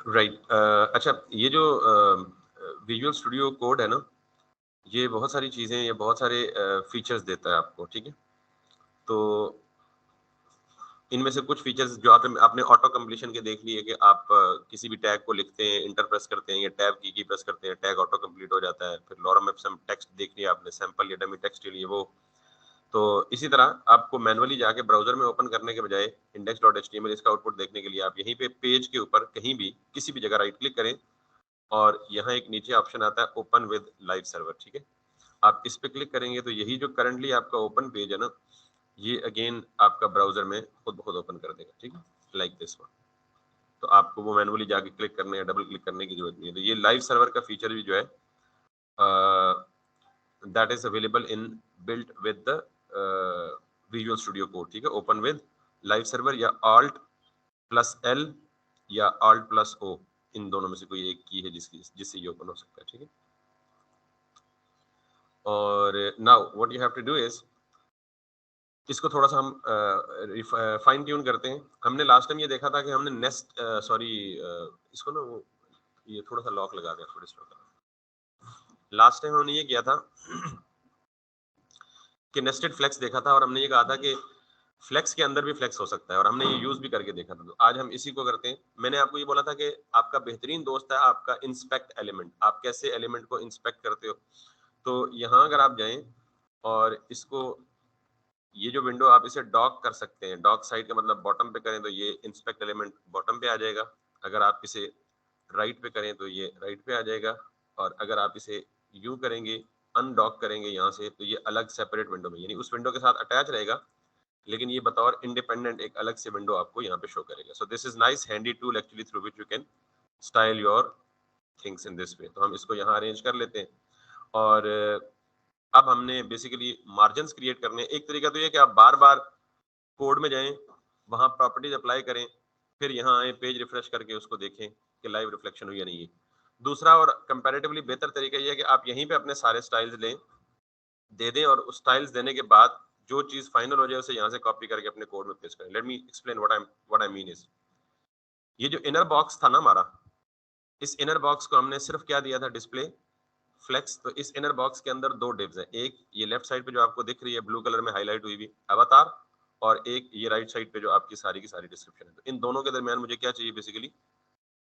Right अच्छा, ये जो विजुअल स्टूडियो कोड है ना, ये बहुत सारी चीज़ें, ये बहुत सारे फीचर्स देता है आपको, ठीक है? तो इनमें से कुछ फीचर्स जो आपने ऑटो कंप्लीशन के देख लिए कि आप किसी भी टैग को लिखते हैं, इंटर प्रेस करते हैं या टैब की प्रेस करते हैं, टैग ऑटो कंप्लीट हो जाता है। फिर लॉरम एप्सम टेक्स्ट देख लिया आपने, सैंपल या डमी टेक्स्ट के लिए वो। तो इसी तरह आपको मैनुअली जाके ब्राउजर में ओपन करने के बजाय index.html इसका आउटपुट देखने के लिए आप यहीं पे पेज के ऊपर कहीं भी किसी भी जगह राइट क्लिक करें और यहाँ एक नीचे ऑप्शन आता है ओपन विद लाइव सर्वर, ठीक है? आप इस पे क्लिक करेंगे तो यही जो करंटली आपका ओपन पेज है ना, ये अगेन आपका ब्राउजर में खुद ब खुद ओपन कर देगा, ठीक है? Like this one. तो आपको वो मैनुअली जाके क्लिक करने या डबल क्लिक करने की जरूरत नहीं है। तो ये लाइव सर्वर का फीचर भी जो है that is available in built with the visual studio code, ठीक है? ओपन विद लाइव सर्वर या Alt+L या Alt+O, इन दोनों में से कोई एक की है जिससे ये ओपन हो सकता है, ठीक है? और now what you have to do is, इसको थोड़ा सा हम फाइन ट्यून करते हैं। हमने लास्ट टाइम ये देखा था कि हमने नेस्ट इसको ना वो ये थोड़ा सा लॉक लगा दिया थोड़ी सी। लास्ट टाइम हमने ये किया था कि नेस्टेड फ्लेक्स देखा था और हमने ये कहा था कि फ्लेक्स के अंदर भी फ्लेक्स हो सकता है और हमने ये यूज भी करके देखा था। तो आज हम इसी को करते हैं। मैंने आपको ये बोला था कि आपका बेहतरीन दोस्त है आपका इंस्पेक्ट एलिमेंट, आप कैसे एलिमेंट को इंस्पेक्ट करते हो। तो यहाँ अगर आप जाएं और इसको, ये जो विंडो आप इसे डॉक कर सकते हैं, डॉक साइड का मतलब बॉटम पे करें तो ये इंस्पेक्ट एलिमेंट बॉटम पे आ जाएगा। अगर आप इसे राइट पे करें तो ये राइट पे आ जाएगा। और अगर आप इसे यूं करेंगे, अनडॉक करेंगे यहाँ से, तो ये अलग सेपरेट विंडो में, यानी उस विंडो के साथ अटैच रहेगा लेकिन ये बतौर इंडिपेंडेंट एक अलग से विंडो आपको यहाँ पे शो करेगा। So this is nice handy tool actually through which you can style your things in this way. तो हम इसको यहाँ अरेंज कर लेते हैं और अब हमने बेसिकली मार्जिन क्रिएट करने। एक तरीका तो ये कि आप बार बार कोड में जाएं, वहां प्रॉपर्टीज अप्लाई करें, फिर यहाँ आए, पेज रिफ्रेश करके उसको देखें कि लाइव रिफ्लेक्शन हुई या नहीं है। दूसरा और कंपैरेटिवली बेहतर तरीका ये है कि आप यहीं पे अपने सारे स्टाइल्स लें, दे दें और उस स्टाइल्स देने के बाद जो चीज फाइनल हो जाए उसे यहाँ से कॉपी करके अपने कोड में पेस्ट करें। Let me explain what I mean is, ये जो इनर बॉक्स था ना हमारा, इस इनर बॉक्स को हमने सिर्फ क्या दिया था, डिस्प्ले फ्लेक्स। तो इस इनर बॉक्स के अंदर दो डिव्स हैं, एक ये लेफ्ट साइड पे जो आपको दिख रही है ब्लू कलर में हाईलाइट हुई हुई अवतार, और एक ये राइट साइड पे जो आपकी सारी की सारी डिस्क्रिप्शन है। तो इन दोनों के दरमियान मुझे क्या चाहिए, बेसिकली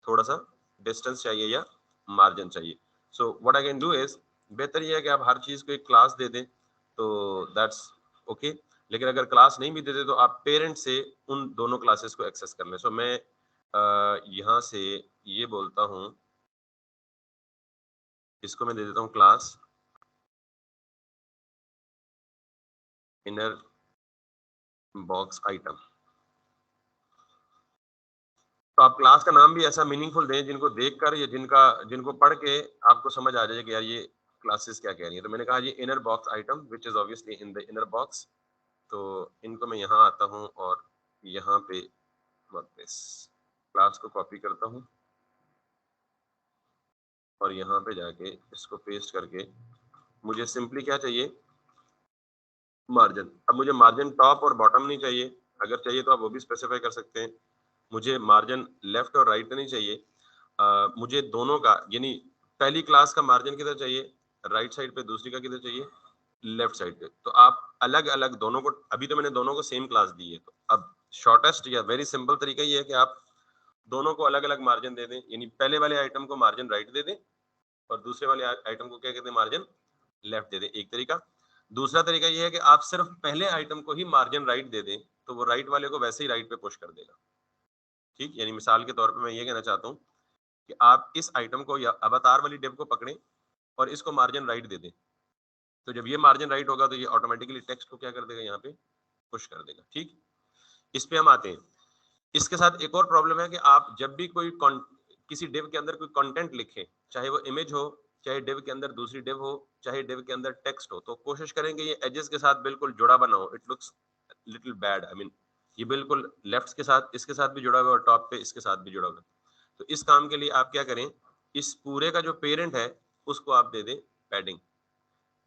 थोड़ा सा डिस्टेंस चाहिए या मार्जिन चाहिए। So what I can do is, बेहतर ये है कि आप हर चीज को एक क्लास दे दें, तो दैट्स ओके। लेकिन अगर क्लास नहीं भी देते तो आप पेरेंट से उन दोनों क्लासेस को एक्सेस कर लें। सो मैं यहाँ से ये बोलता हूँ, इसको मैं दे देता हूँ क्लास इनर बॉक्स आइटम। तो आप क्लास का नाम भी ऐसा मीनिंगफुल दें जिनको देखकर या जिनको पढ़ के आपको समझ आ जाए कि यार ये क्लासेस क्या कह रही है। तो मैंने कहा ये inner box item which is obviously in the inner box. तो इनको मैं यहाँ आता हूँ और यहाँ पे वापस क्लास को कॉपी करता हूँ और यहाँ पे जाके इसको पेस्ट करके मुझे सिंपली क्या चाहिए, मार्जिन। अब मुझे मार्जिन टॉप और बॉटम नहीं चाहिए, अगर चाहिए तो आप वो भी स्पेसिफाई कर सकते हैं। मुझे मार्जिन लेफ्ट और राइट नहीं चाहिए, मुझे दोनों का, यानी पहली क्लास का मार्जिन किधर चाहिए, राइट साइड पे, दूसरी का किधर चाहिए, लेफ्ट साइड पे। तो आप अलग अलग दोनों को, अभी तो मैंने दोनों को सेम क्लास दी है, तो अब शॉर्टेस्ट या वेरी सिंपल तरीका ये है कि आप दोनों को अलग अलग मार्जिन दे दें, यानी पहले वाले आइटम को मार्जिन राइट दे दें और दूसरे वाले आइटम को क्या कहते हैं, मार्जिन लेफ्ट दे दें, एक तरीका। दूसरा तरीका ये है कि आप सिर्फ पहले आइटम को ही मार्जिन राइट दे दें, तो वो राइट वाले को वैसे ही राइट पे पुश कर देगा, ठीक। यानी मिसाल के तौर पे मैं ये कहना चाहता हूँ कि आप इस आइटम को या अवतार वाली डिव को पकड़ें और इसको मार्जिन राइट दे दें, तो जब ये मार्जिन राइट होगा तो ये ऑटोमेटिकली टेक्स्ट को क्या कर देगा, यहाँ पे पुश कर देगा, ठीक। इस पे हम आते हैं। इसके साथ एक और प्रॉब्लम है कि आप जब भी किसी डिव के अंदर कोई कंटेंट लिखें, चाहे वो इमेज हो, चाहे डिव के अंदर दूसरी डिव हो, चाहे डिव के अंदर टेक्स्ट हो, तो कोशिश करेंगे ये एजेस के साथ बिल्कुल जुड़ा बना हो। It looks little bad, I mean ये बिल्कुल लेफ्ट के साथ, इसके साथ भी जुड़ा हुआ है और टॉप पे इसके साथ भी जुड़ा हुआ है। तो इस काम के लिए आप क्या करें, इस पूरे का जो पेरेंट है उसको आप दे दें पैडिंग।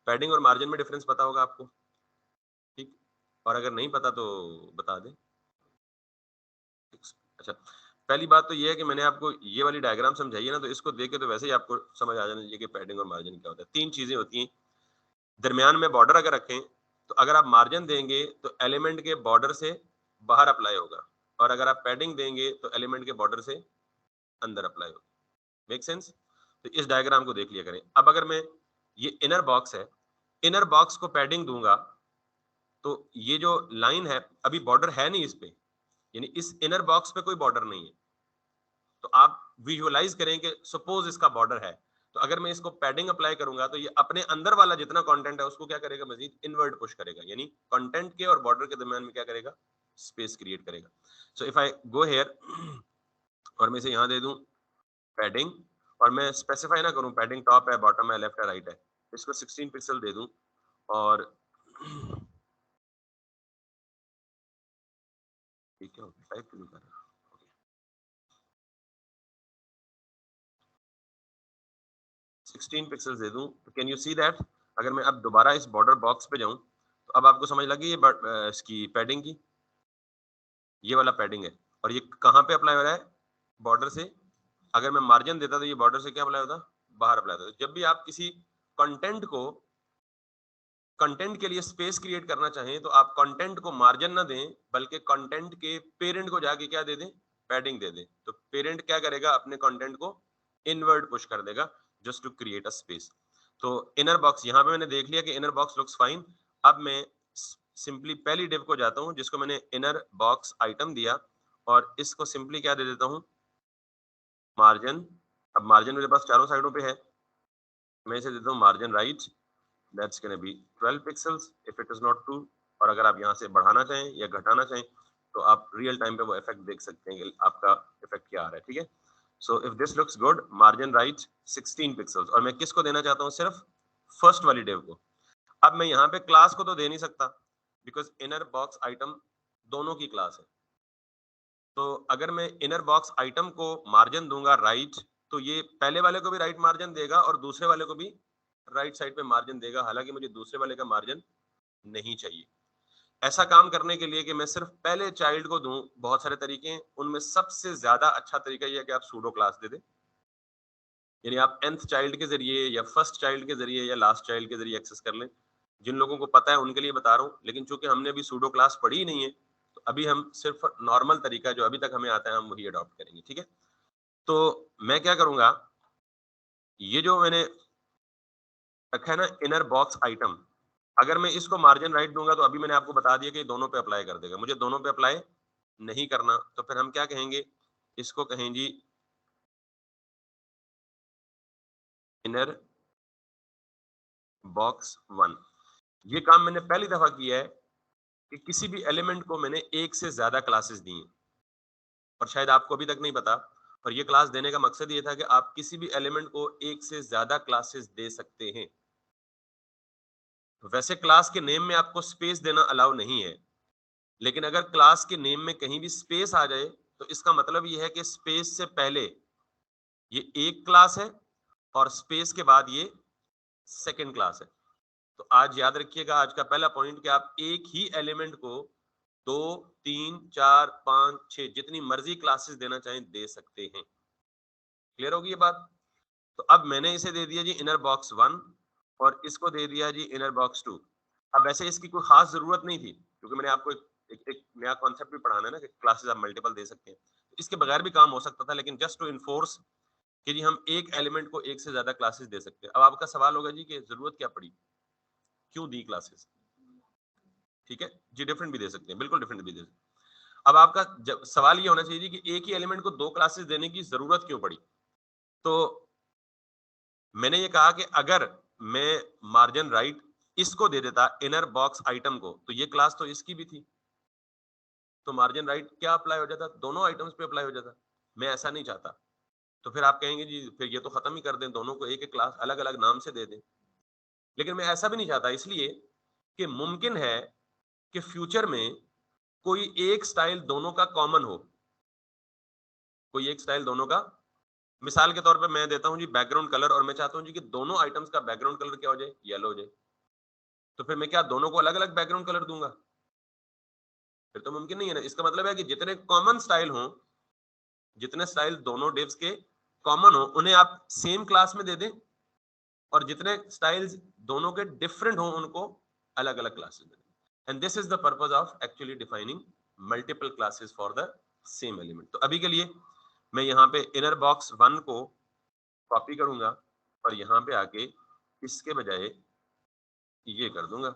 पैडिंग और मार्जिन में डिफरेंस पता होगा आपको, ठीक। और अगर नहीं पता तो बता दें। अच्छा, पहली बात तो ये है कि मैंने आपको ये वाली डायग्राम समझाई है ना, तो इसको देख के तो वैसे ही आपको समझ आ जाना चाहिए कि पैडिंग और मार्जिन क्या होता है। 3 चीजें होती हैं। दरमियान में बॉर्डर अगर रखें तो अगर आप मार्जिन देंगे तो एलिमेंट के बॉर्डर से बाहर अप्लाई होगा, और अगर आप पैडिंग देंगे तो एलिमेंट के बॉर्डर से अंदर अप्लाई होगा। Make sense? तो इस डायग्राम को देख लिया करें। अब अगर मैं, ये इनर बॉक्स है, इनर बॉक्स को पैडिंग दूंगा तो ये जो लाइन है, अभी बॉर्डर है नहीं इस पे, यानी इस इनर बॉक्स पे कोई बॉर्डर नहीं है। तो आप विजुअलाइज करें कि सपोज इसका बॉर्डर है, तो अगर मैं इसको पैडिंग अप्लाई करूंगा तो ये अपने अंदर वाला जितना कंटेंट है उसको क्या करेगा, मजीद इनवर्ट पुश करेगा, यानी कंटेंट के और बॉर्डर के दरमियान में क्या करेगा, स्पेस क्रिएट करेगा। So if I go here और मैं इसे यहां दे दूं पैडिंग, और मैं स्पेसिफाई ना करूं पैडिंग टॉप है, बॉटम है, लेफ्ट है, राइट है, इसको 16 पिक्सल दे दूं और ठीक है, टाइप क्यों नहीं कर रहा, 16 पिक्सल दे दूं तो कैन यू सी दैट, अगर मैं अब दोबारा इस बॉर्डर बॉक्स पे जाऊं तो अब आपको समझ लगी ये इसकी पैडिंग की, ये वाला पैडिंग है, और ये कहां पे अप्लाई हो रहा है, बॉर्डर से। अगर मैं मार्जिन देता तो ये बॉर्डर से क्या अप्लाई होता, बाहर अप्लाई होता। जब भी आप किसी कंटेंट को, कंटेंट के लिए स्पेस क्रिएट करना चाहें तो आप कंटेंट को मार्जिन ना दें, बल्कि कंटेंट के पेरेंट को जाके क्या दे दें, पैडिंग दे दें। तो पेरेंट क्या करेगा, अपने कंटेंट को इनवर्ट पुश कर देगा just to create a space. तो इनर बॉक्स यहां पे मैंने देख लिया कि इनर बॉक्स लुक्स फाइन। अब मैं सिंपली पहली डिव को जाता हूं जिसको मैंने इनर बॉक्स आइटम दिया, और इसको सिंपली क्या दे देता हूं, मार्जिन। अब मार्जिन मेरे पास चारों साइडों पे है, मैं इसे देता हूं margin right, that's gonna be 12 pixels if it is not 2। और अगर आप यहाँ से बढ़ाना चाहें या घटाना चाहें तो आप रियल टाइम पे वो इफेक्ट देख सकते हैं कि आपका इफेक्ट क्या आ रहा है, ठीक है। So if this looks good, margin right 16 pixels, और मैं किसको देना चाहता हूँ, सिर्फ फर्स्ट वाली डिव को। अब मैं यहाँ पे क्लास को तो दे नहीं सकता बिकॉज इनर बॉक्स आइटम दोनों की क्लास है। तो अगर मैं इनर बॉक्स आइटम को मार्जिन दूंगा राइट, तो ये पहले वाले को भी राइट मार्जिन देगा और दूसरे वाले को भी राइट साइड पे मार्जिन देगा, हालांकि मुझे दूसरे वाले का मार्जिन नहीं चाहिए। ऐसा काम करने के लिए कि मैं सिर्फ पहले चाइल्ड को दूं, बहुत सारे तरीके हैं, उनमें सबसे ज्यादा अच्छा तरीका यह है कि आप सूडो क्लास दे दें। यानी आप nth चाइल्ड के जरिए या फर्स्ट चाइल्ड के जरिए या लास्ट चाइल्ड के जरिए एक्सेस कर लें। जिन लोगों को पता है उनके लिए बता रहा हूँ, लेकिन चूंकि हमने अभी सूडो क्लास पढ़ी ही नहीं है तो अभी हम सिर्फ नॉर्मल तरीका जो अभी तक हमें आता है हम वही अडॉप्ट करेंगे, ठीक है। तो मैं क्या करूंगा, ये जो मैंने रखा है ना इनर बॉक्स आइटम, अगर मैं इसको मार्जिन राइट दूंगा तो अभी मैंने आपको बता दिया कि दोनों पे अप्लाई कर देगा, मुझे दोनों पे अप्लाई नहीं करना, तो फिर हम क्या कहेंगे, इसको कहें जी इनर बॉक्स 1। ये काम मैंने पहली दफा किया है कि किसी भी एलिमेंट को मैंने एक से ज्यादा क्लासेस दी हैं, और शायद आपको अभी तक नहीं पता। और ये क्लास देने का मकसद ये था कि आप किसी भी एलिमेंट को एक से ज्यादा क्लासेस दे सकते हैं। वैसे क्लास के नेम में आपको स्पेस देना अलाउ नहीं है, लेकिन अगर क्लास के नेम में कहीं भी स्पेस आ जाए तो इसका मतलब ये है कि स्पेस से पहले ये एक क्लास है और स्पेस के बाद ये सेकंड क्लास है। तो आज याद रखिएगा, आज का पहला पॉइंट कि आप एक ही एलिमेंट को 2, 3, 4, 5, 6 जितनी मर्जी क्लासेस देना चाहें दे सकते हैं। क्लियर होगी ये बात? तो अब मैंने इसे दे दिया जी इनर बॉक्स 1 और इसको दे दिया जी इनर बॉक्स 2। अब वैसे इसकी कोई खास जरूरत नहीं थी क्योंकि मैंने आपको एक नया कॉन्सेप्ट भी पढ़ाना है ना कि क्लासेस आप मल्टीपल दे सकते हैं, तो इसके बगैर भी काम हो सकता था, लेकिन जस्ट टू इन्फोर्स कि जी हम एक एलिमेंट को एक से ज्यादा क्लासेस दे सकते हैं। अब आपका सवाल होगा जी कि जरूरत क्या पड़ी, क्यों दी क्लासेस? ठीक है जी, डिफरेंट भी दे सकते हैं, बिल्कुल डिफरेंट भी दे सकते हैं। अब आपका सवाल ये होना चाहिए जी कि एक ही एलिमेंट को दो क्लासेस देने की जरूरत क्यों पड़ी। तो मैंने ये कहा कि अगर मैं मार्जिन राइट इसको दे देता इनर बॉक्स आइटम को, तो ये क्लास तो इसकी भी थी, तो मार्जिन राइट क्या अप्लाई हो जाता, दोनों आइटम्स पे अप्लाई हो जाता। मैं ऐसा नहीं चाहता, तो फिर आप कहेंगे जी फिर ये तो खत्म ही कर दें, दोनों को एक एक क्लास अलग अलग नाम से दे दें। लेकिन मैं ऐसा भी नहीं चाहता, इसलिए कि मुमकिन है कि फ्यूचर में कोई एक स्टाइल दोनों का कॉमन हो, कोई एक स्टाइल दोनों का, मिसाल के तौर पे मैं देता हूं जी बैकग्राउंड कलर, और मैं चाहता हूं जी कि दोनों आइटम्स का बैकग्राउंड कलर क्या हो जाए, येलो हो जाए। तो फिर मैं क्या दोनों को अलग अलग बैकग्राउंड कलर दूंगा? फिर तो मुमकिन नहीं है ना। इसका मतलब है कि जितने कॉमन स्टाइल हों, जितने स्टाइल दोनों डिव्स के कॉमन हो, उन्हें आप सेम क्लास में दे दें, और जितने स्टाइल्स दोनों के डिफरेंट हो, उनको अलग अलग क्लासेस में दें। And this is the purpose of actually defining multiple classes for the same element. तो अभी के लिए मैं यहाँ पे इनर बॉक्स 1 को कॉपी करूंगा और यहाँ पे आके इसके बजाय ये कर दूंगा,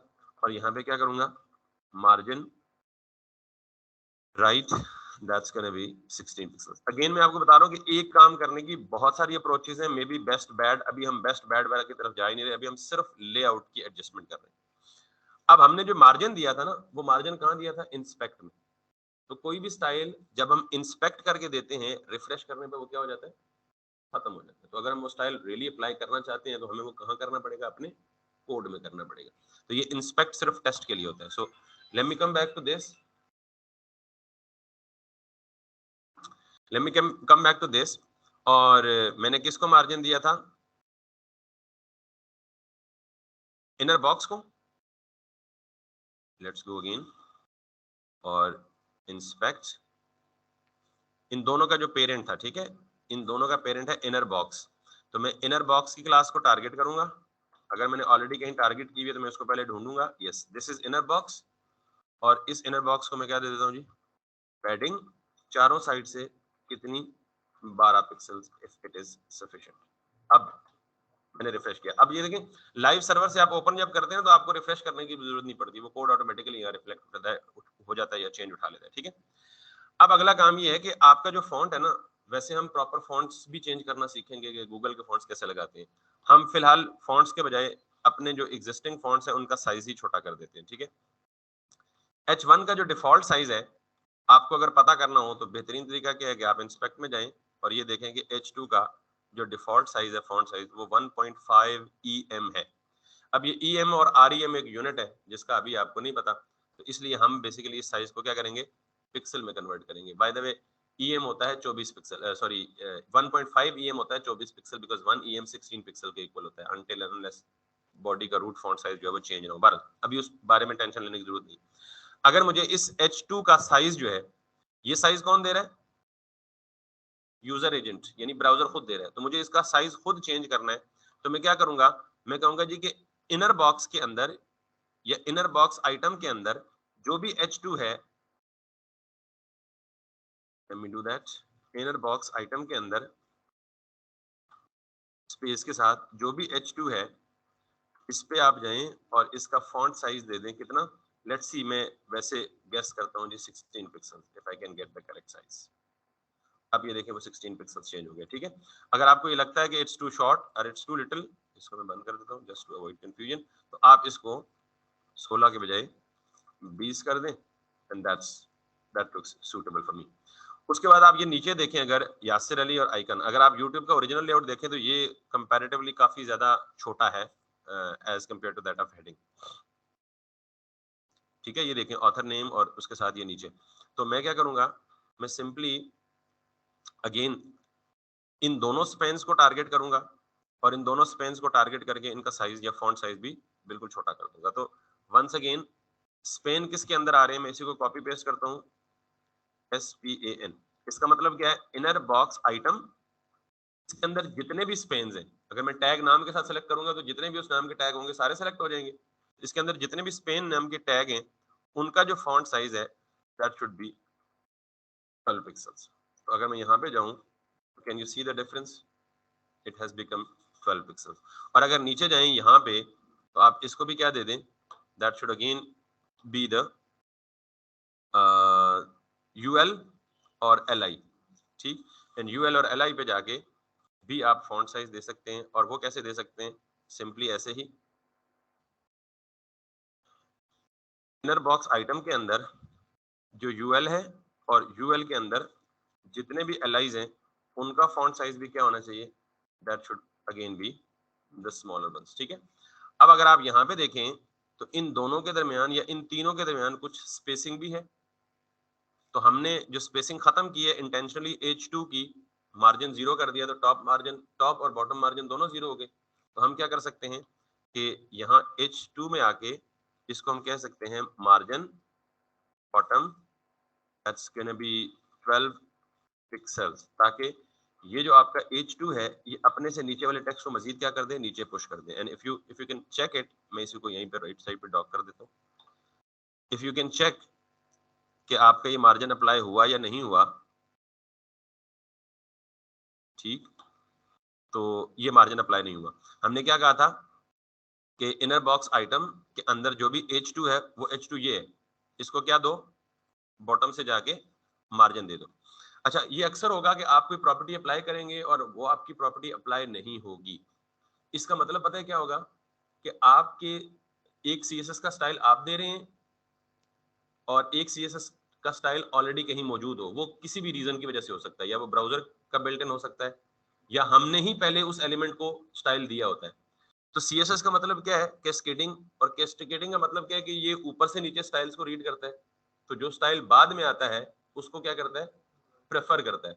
और यहाँ पे क्या करूंगा, margin right, that's gonna be 16 pixels. Again मैं आपको बता रहा हूँ कि एक काम करने की बहुत सारी अप्रोचेस हैं, मे बी बेस्ट बैड, अभी हम बेस्ट बैड वाला की तरफ जा ही नहीं रहे, अभी हम सिर्फ लेआउट की एडजस्टमेंट कर रहे हैं। अब हमने जो मार्जिन दिया था ना, वो मार्जिन कहाँ दिया था, इंस्पेक्ट में। तो कोई भी स्टाइल जब हम इंस्पेक्ट करके देते हैं, रिफ्रेश करने पे वो क्या हो जाता है, खत्म हो जाता है। तो अगर हम वो स्टाइल रियली अप्लाई करना चाहते हैं तो हमें वो कहाँ करना पड़ेगा, अपने कोड में करना पड़ेगा। तो ये इंस्पेक्ट सिर्फ टेस्ट के लिए होता है। So let me come back to this, let me come back to this. और मैंने किसको मार्जिन दिया था, इनर बॉक्स को। लेट्स गो अगेन और इंस्पेक्ट, इन दोनों का जो पेरेंट था, ठीक है, इन दोनों का पेरेंट है इनर बॉक्स। तो मैं इनर बॉक्स की क्लास को टारगेट करूंगा। अगर मैंने ऑलरेडी कहीं टारगेट की हुई है तो मैं उसको पहले ढूंढूंगा। Yes, this is inner box, और इस इनर बॉक्स को मैं क्या दे देता हूँ जी, पैडिंग चारों साइड से कितनी, 12 pixels if it is sufficient. अब मैंने रिफ्रेश किया, अब ये देखें, लाइव सर्वर से आप ओपन जब करते हैं तो आपको रिफ्रेश करने की जरूरत नहीं पड़ती, वो कोड ऑटोमेटिकली यहाँ रिफ्लेक्ट करता है, हो जाता है या चेंज उठा लेता है, ठीक है। अब अगला काम ये है कि आपका जो फॉन्ट है ना, वैसे हम प्रॉपर फॉन्ट्स भी चेंज करना सीखेंगे कि गूगल के फॉन्ट्स कैसे लगाते हैं। हम फिलहाल फॉन्ट्स के बजाय अपने जो एग्जिस्टिंग फॉन्ट्स हैं उनका साइज ही छोटा कर देते हैं, ठीक है। H1 का जो डिफॉल्ट साइज है, आपको अगर पता करना हो तो बेहतरीन तरीका क्या है कि आप इंस्पेक्ट में जाएं और ये देखें कि H2 का जो डिफॉल्ट साइज है, फॉन्ट साइज, वो 1.5 EM है। अब ये EM और REM एक यूनिट है जिसका अभी आपको नहीं पता, तो इसलिए हम बेसिकली इस साइज को क्या करेंगे, पिक्सल में कन्वर्ट करेंगे। बाय द वे, EM होता है 24 पिक्सल, सॉरी 1.5 EM होता है 24 पिक्सल, बिकॉज 1 EM 16 पिक्सल के इक्वल होता है, अनटिल अनलेस बॉडी का रूट फॉन्ट साइज जो है वो चेंज ना हो। बहरहाल अभी उस बारे में टेंशन लेने की जरूरत नहीं। अगर मुझे इस H2 का साइज जो है, ये साइज कौन दे रहा है, यूजर एजेंट, यानी ब्राउजर खुद दे रहा है, तो मुझे इसका साइज खुद चेंज करना है। तो मैं क्या करूंगा, मैं कहूंगा जी कि इनर बॉक्स के अंदर या इनर बॉक्स आइटम के अंदर जो भी H2 है, let me do that, inner box item के अंदर स्पेस के साथ जो भी H2 है, इस पे आप जाएं और इसका फॉन्ट साइज दे दें कितना, लेट्स सी, मैं वैसे गेस करता हूं जी 16 pixel, if I can get the correct size. अब ये देखें वो 16 पिक्सल चेंज हो गया, ठीक है। अगर आपको ये लगता है कि इट्स टू शॉर्ट और इट्स टू लिटिल, इसको मैं बंद कर देता हूँ जस्ट टू अवॉइड कंफ्यूजन, तो आप इसको 16 के बजाय 20 कर दें, and that looks suitable for me. उसके बाद आप ये नीचे देखें, अगर यासिर अली और आइकन, अगर आप यूट्यूब का ओरिजिनल लेआउट देखें तो ये कंपैरेटिवली काफी ज्यादा छोटा है as compare to that of heading, ठीक है। ये देखें ऑथर नेम और उसके साथ ये नीचे। तो मैं क्या करूंगा, मैं सिंपली अगेन इन दोनों स्पेन्स को टारगेट करूंगा और इन दोनों स्पेन्स को टारगेट करके इनका साइज या फॉन्ट साइज भी बिल्कुल छोटा कर दूंगा। तो वंस अगेन स्पेन किसके अंदर आ रहे हैं, मैं इसी को कॉपी पेस्ट करता हूँ, SPAN। इसका मतलब क्या है, इनर बॉक्स आइटम, इसके अंदर जितने भी स्पेन्स हैं, अगर मैं टैग नाम के साथ सेलेक्ट करूंगा तो जितने भी उस नाम के टैग होंगे सारे सेलेक्ट हो जाएंगे। इसके अंदर जितने भी स्पेन नाम के टैग हैं, उनका जो फॉन्ट साइज है दैट शुड बी 12 पिक्सल्स। तो अगर मैं यहाँ पे जाऊं, can you see the difference, it has become 12 pixels. और अगर नीचे जाएं यहाँ पे, तो आप इसको भी क्या दे दें, that should again be the UL और LI, ठीक। एंड UL और LI पे जाके भी आप फॉन्ट साइज दे सकते हैं, और वो कैसे दे सकते हैं, सिंपली ऐसे ही, इनर बॉक्स आइटम के अंदर जो UL है और UL के अंदर जितने भी LIs हैं, उनका फॉन्ट साइज भी क्या होना चाहिए, that should again be the smaller once, ठीक है। अब अगर आप यहाँ पे देखें तो इन दोनों के दरमियान या इन तीनों के दरमियान कुछ स्पेसिंग भी है। तो हमने जो स्पेसिंग खत्म की है इंटेंशनली, H2 की मार्जिन 0 कर दिया, तो टॉप और बॉटम मार्जिन दोनों 0 हो गए। तो हम क्या कर सकते हैं कि यहाँ H2 में आके इसको हम कह सकते हैं margin bottom that's gonna be 12 pixels, ताकि ये जो आपका H2 है ये अपने से नीचे वाले टेक्स्ट को मजीद क्या कर दे, नीचे पुश कर दे। And if you can check it, मैं इसी को यहीं पे राइट साइड पे डॉक कर देता हूँ। इफ यू कैन चेक कि आपका ये मार्जिन अप्लाई हुआ या नहीं हुआ, ठीक, तो ये मार्जिन अप्लाई नहीं हुआ। हमने क्या कहा था कि इनर बॉक्स आइटम के अंदर जो भी H2 है वो H2 ये है, इसको क्या दो, बॉटम से जाके मार्जिन दे दो। अच्छा, ये अक्सर होगा कि आप कोई प्रॉपर्टी अप्लाई करेंगे और वो आपकी प्रॉपर्टी अप्लाई नहीं होगी। इसका मतलब पता है क्या होगा कि आपके एक CSS का स्टाइल आप दे रहे हैं और एक CSS का स्टाइल ऑलरेडी कहीं मौजूद हो, वो किसी भी रीजन की वजह से हो सकता है, या वो ब्राउजर का बिल्ट इन हो सकता है, या हमने ही पहले उस एलिमेंट को स्टाइल दिया होता है। तो CSS का मतलब क्या है, कैस्केडिंग, और कैस्केडिंग का मतलब क्या है कि ये ऊपर से नीचे स्टाइल्स को रीड करता है। तो जो स्टाइल बाद में आता है उसको क्या करता है, प्रेफर करता है।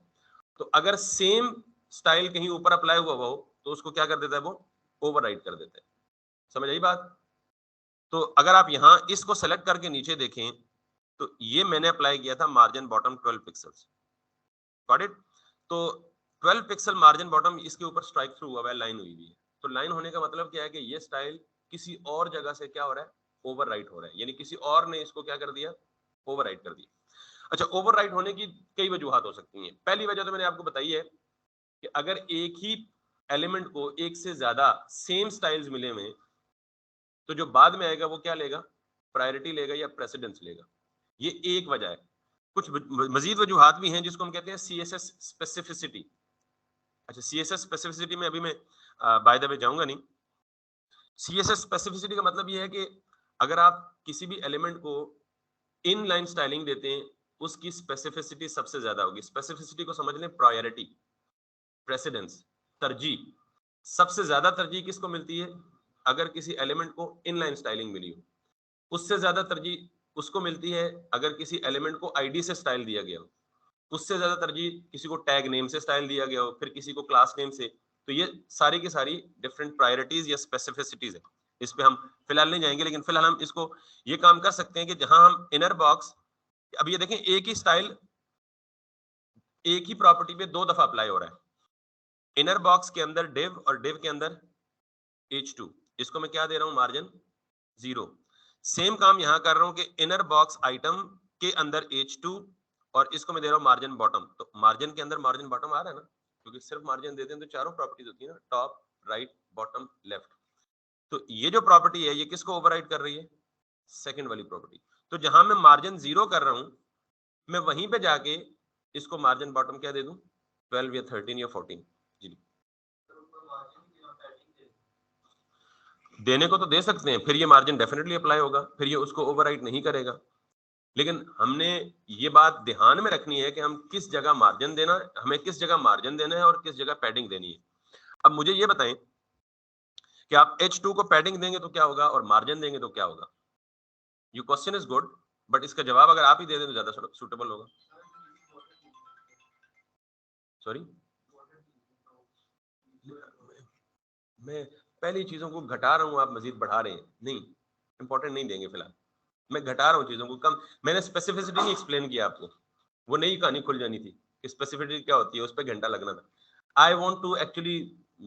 तो अगर सेम स्टाइल कहीं ऊपर अप्लाई हुआ हो तो उसको क्या कर देता है, वो ओवरराइड कर देता है। समझ आई बात? तो अगर आप यहां इसको सेलेक्ट करके नीचे देखें तो ये मैंने अप्लाई किया था margin bottom 12 pixels, got it? तो 12 पिक्सल मार्जिन बॉटम, इसके ऊपर स्ट्राइक थ्रू हुआ है, लाइन हुई है। तो लाइन होने का मतलब क्या है कि ये स्टाइल किसी और जगह से क्या हो रहा है, ओवरराइट हो रहा है, यानी किसी और ने इसको क्या कर दिया, ओवरराइट कर दिया। अच्छा, ओवरराइट होने की कई वजूहत हो सकती हैं। पहली वजह तो मैंने आपको बताई है कि अगर एक ही एलिमेंट को एक से ज्यादा सेम स्टाइल्स मिले हुए, तो जो बाद में आएगा वो क्या लेगा, प्रायोरिटी लेगा या प्रेसिडेंस लेगा। ये एक वजह है। कुछ मजीद वजूहत भी हैं जिसको हम कहते हैं CSS स्पेसिफिसिटी। अच्छा, CSS स्पेसिफिसिटी में अभी मैं बाय द वे जाऊंगा नहीं। CSS स्पेसिफिसिटी का मतलब ये है कि अगर आप किसी भी एलिमेंट को इन लाइन स्टाइलिंग देते हैं, उसकी स्पेसिफिसिटी सबसे ज्यादा होगी। स्पेसिफिसिटी को समझ लें, प्रायोरिटी, प्रेसिडेंस, तरजीह। सबसे ज्यादा तरजीह किसको मिलती है, अगर किसी एलिमेंट को इनलाइन स्टाइलिंग मिली हो। उससे ज्यादा तरजीह उसको मिलती है अगर किसी एलिमेंट को आईडी से स्टाइल दिया गया हो। उससे ज्यादा तरजीह किसी को टैग नेम से स्टाइल दिया गया हो, फिर किसी को क्लास नेम से। तो ये सारी की सारी डिफरेंट प्रायोरिटीज या स्पेसिफिसिटीज है। इस पे हम फिलहाल नहीं जाएंगे, लेकिन फिलहाल हम इसको ये काम कर सकते हैं कि जहां हम इनर बॉक्स, अब ये देखें एक ही स्टाइल एक ही प्रॉपर्टी पे दो दफा अप्लाई हो रहा है। इनर बॉक्स के अंदर डिव और डिव के अंदर H2, इसको मैं क्या दे रहा हूं, मार्जिन 0। सेम काम यहां कर रहा हूं कि इनर बॉक्स आइटम के अंदर H2 और इसको मैं दे रहा हूं मार्जिन बॉटम। तो मार्जिन के अंदर मार्जिन बॉटम आ रहा है ना, क्योंकि सिर्फ मार्जिन देते हैं तो चारों प्रॉपर्टीज होती है ना, टॉप, राइट, बॉटम, लेफ्ट। तो ये जो प्रॉपर्टी है ये किसको ओवरराइड कर रही है, सेकंड वाली प्रॉपर्टी। तो जहां मैं मार्जिन 0 कर रहा हूं, मैं वहीं पे जाके इसको मार्जिन बॉटम क्या दे दूं, 12 या 13 या 14। जी, देने को तो दे सकते हैं, फिर ये मार्जिन डेफिनेटली अप्लाई होगा, फिर ये उसको ओवरराइड नहीं करेगा। लेकिन हमने ये बात ध्यान में रखनी है कि हम किस जगह मार्जिन देना, हमें किस जगह मार्जिन देना है और किस जगह पैडिंग देनी है। अब मुझे ये बताएं कि आप H2 को पैडिंग देंगे तो क्या होगा और मार्जिन देंगे तो क्या होगा। ये क्वेश्चन इज गुड, बट इसका जवाब अगर आप ही दे दें तो ज्यादा सुटेबल होगा। सॉरी, मैं पहली चीजों को घटा रहा हूं, आप मजीद बढ़ा रहे हैं। नहीं, इंपॉर्टेंट नहीं देंगे फिलहाल, मैं घटा रहा हूँ चीजों को कम। मैंने स्पेसिफिसिटी नहीं एक्सप्लेन किया आपको, वो नई कहानी खुल जानी थी कि स्पेसिफिसिटी क्या होती है, उस पर घंटा लगना था। I want to actually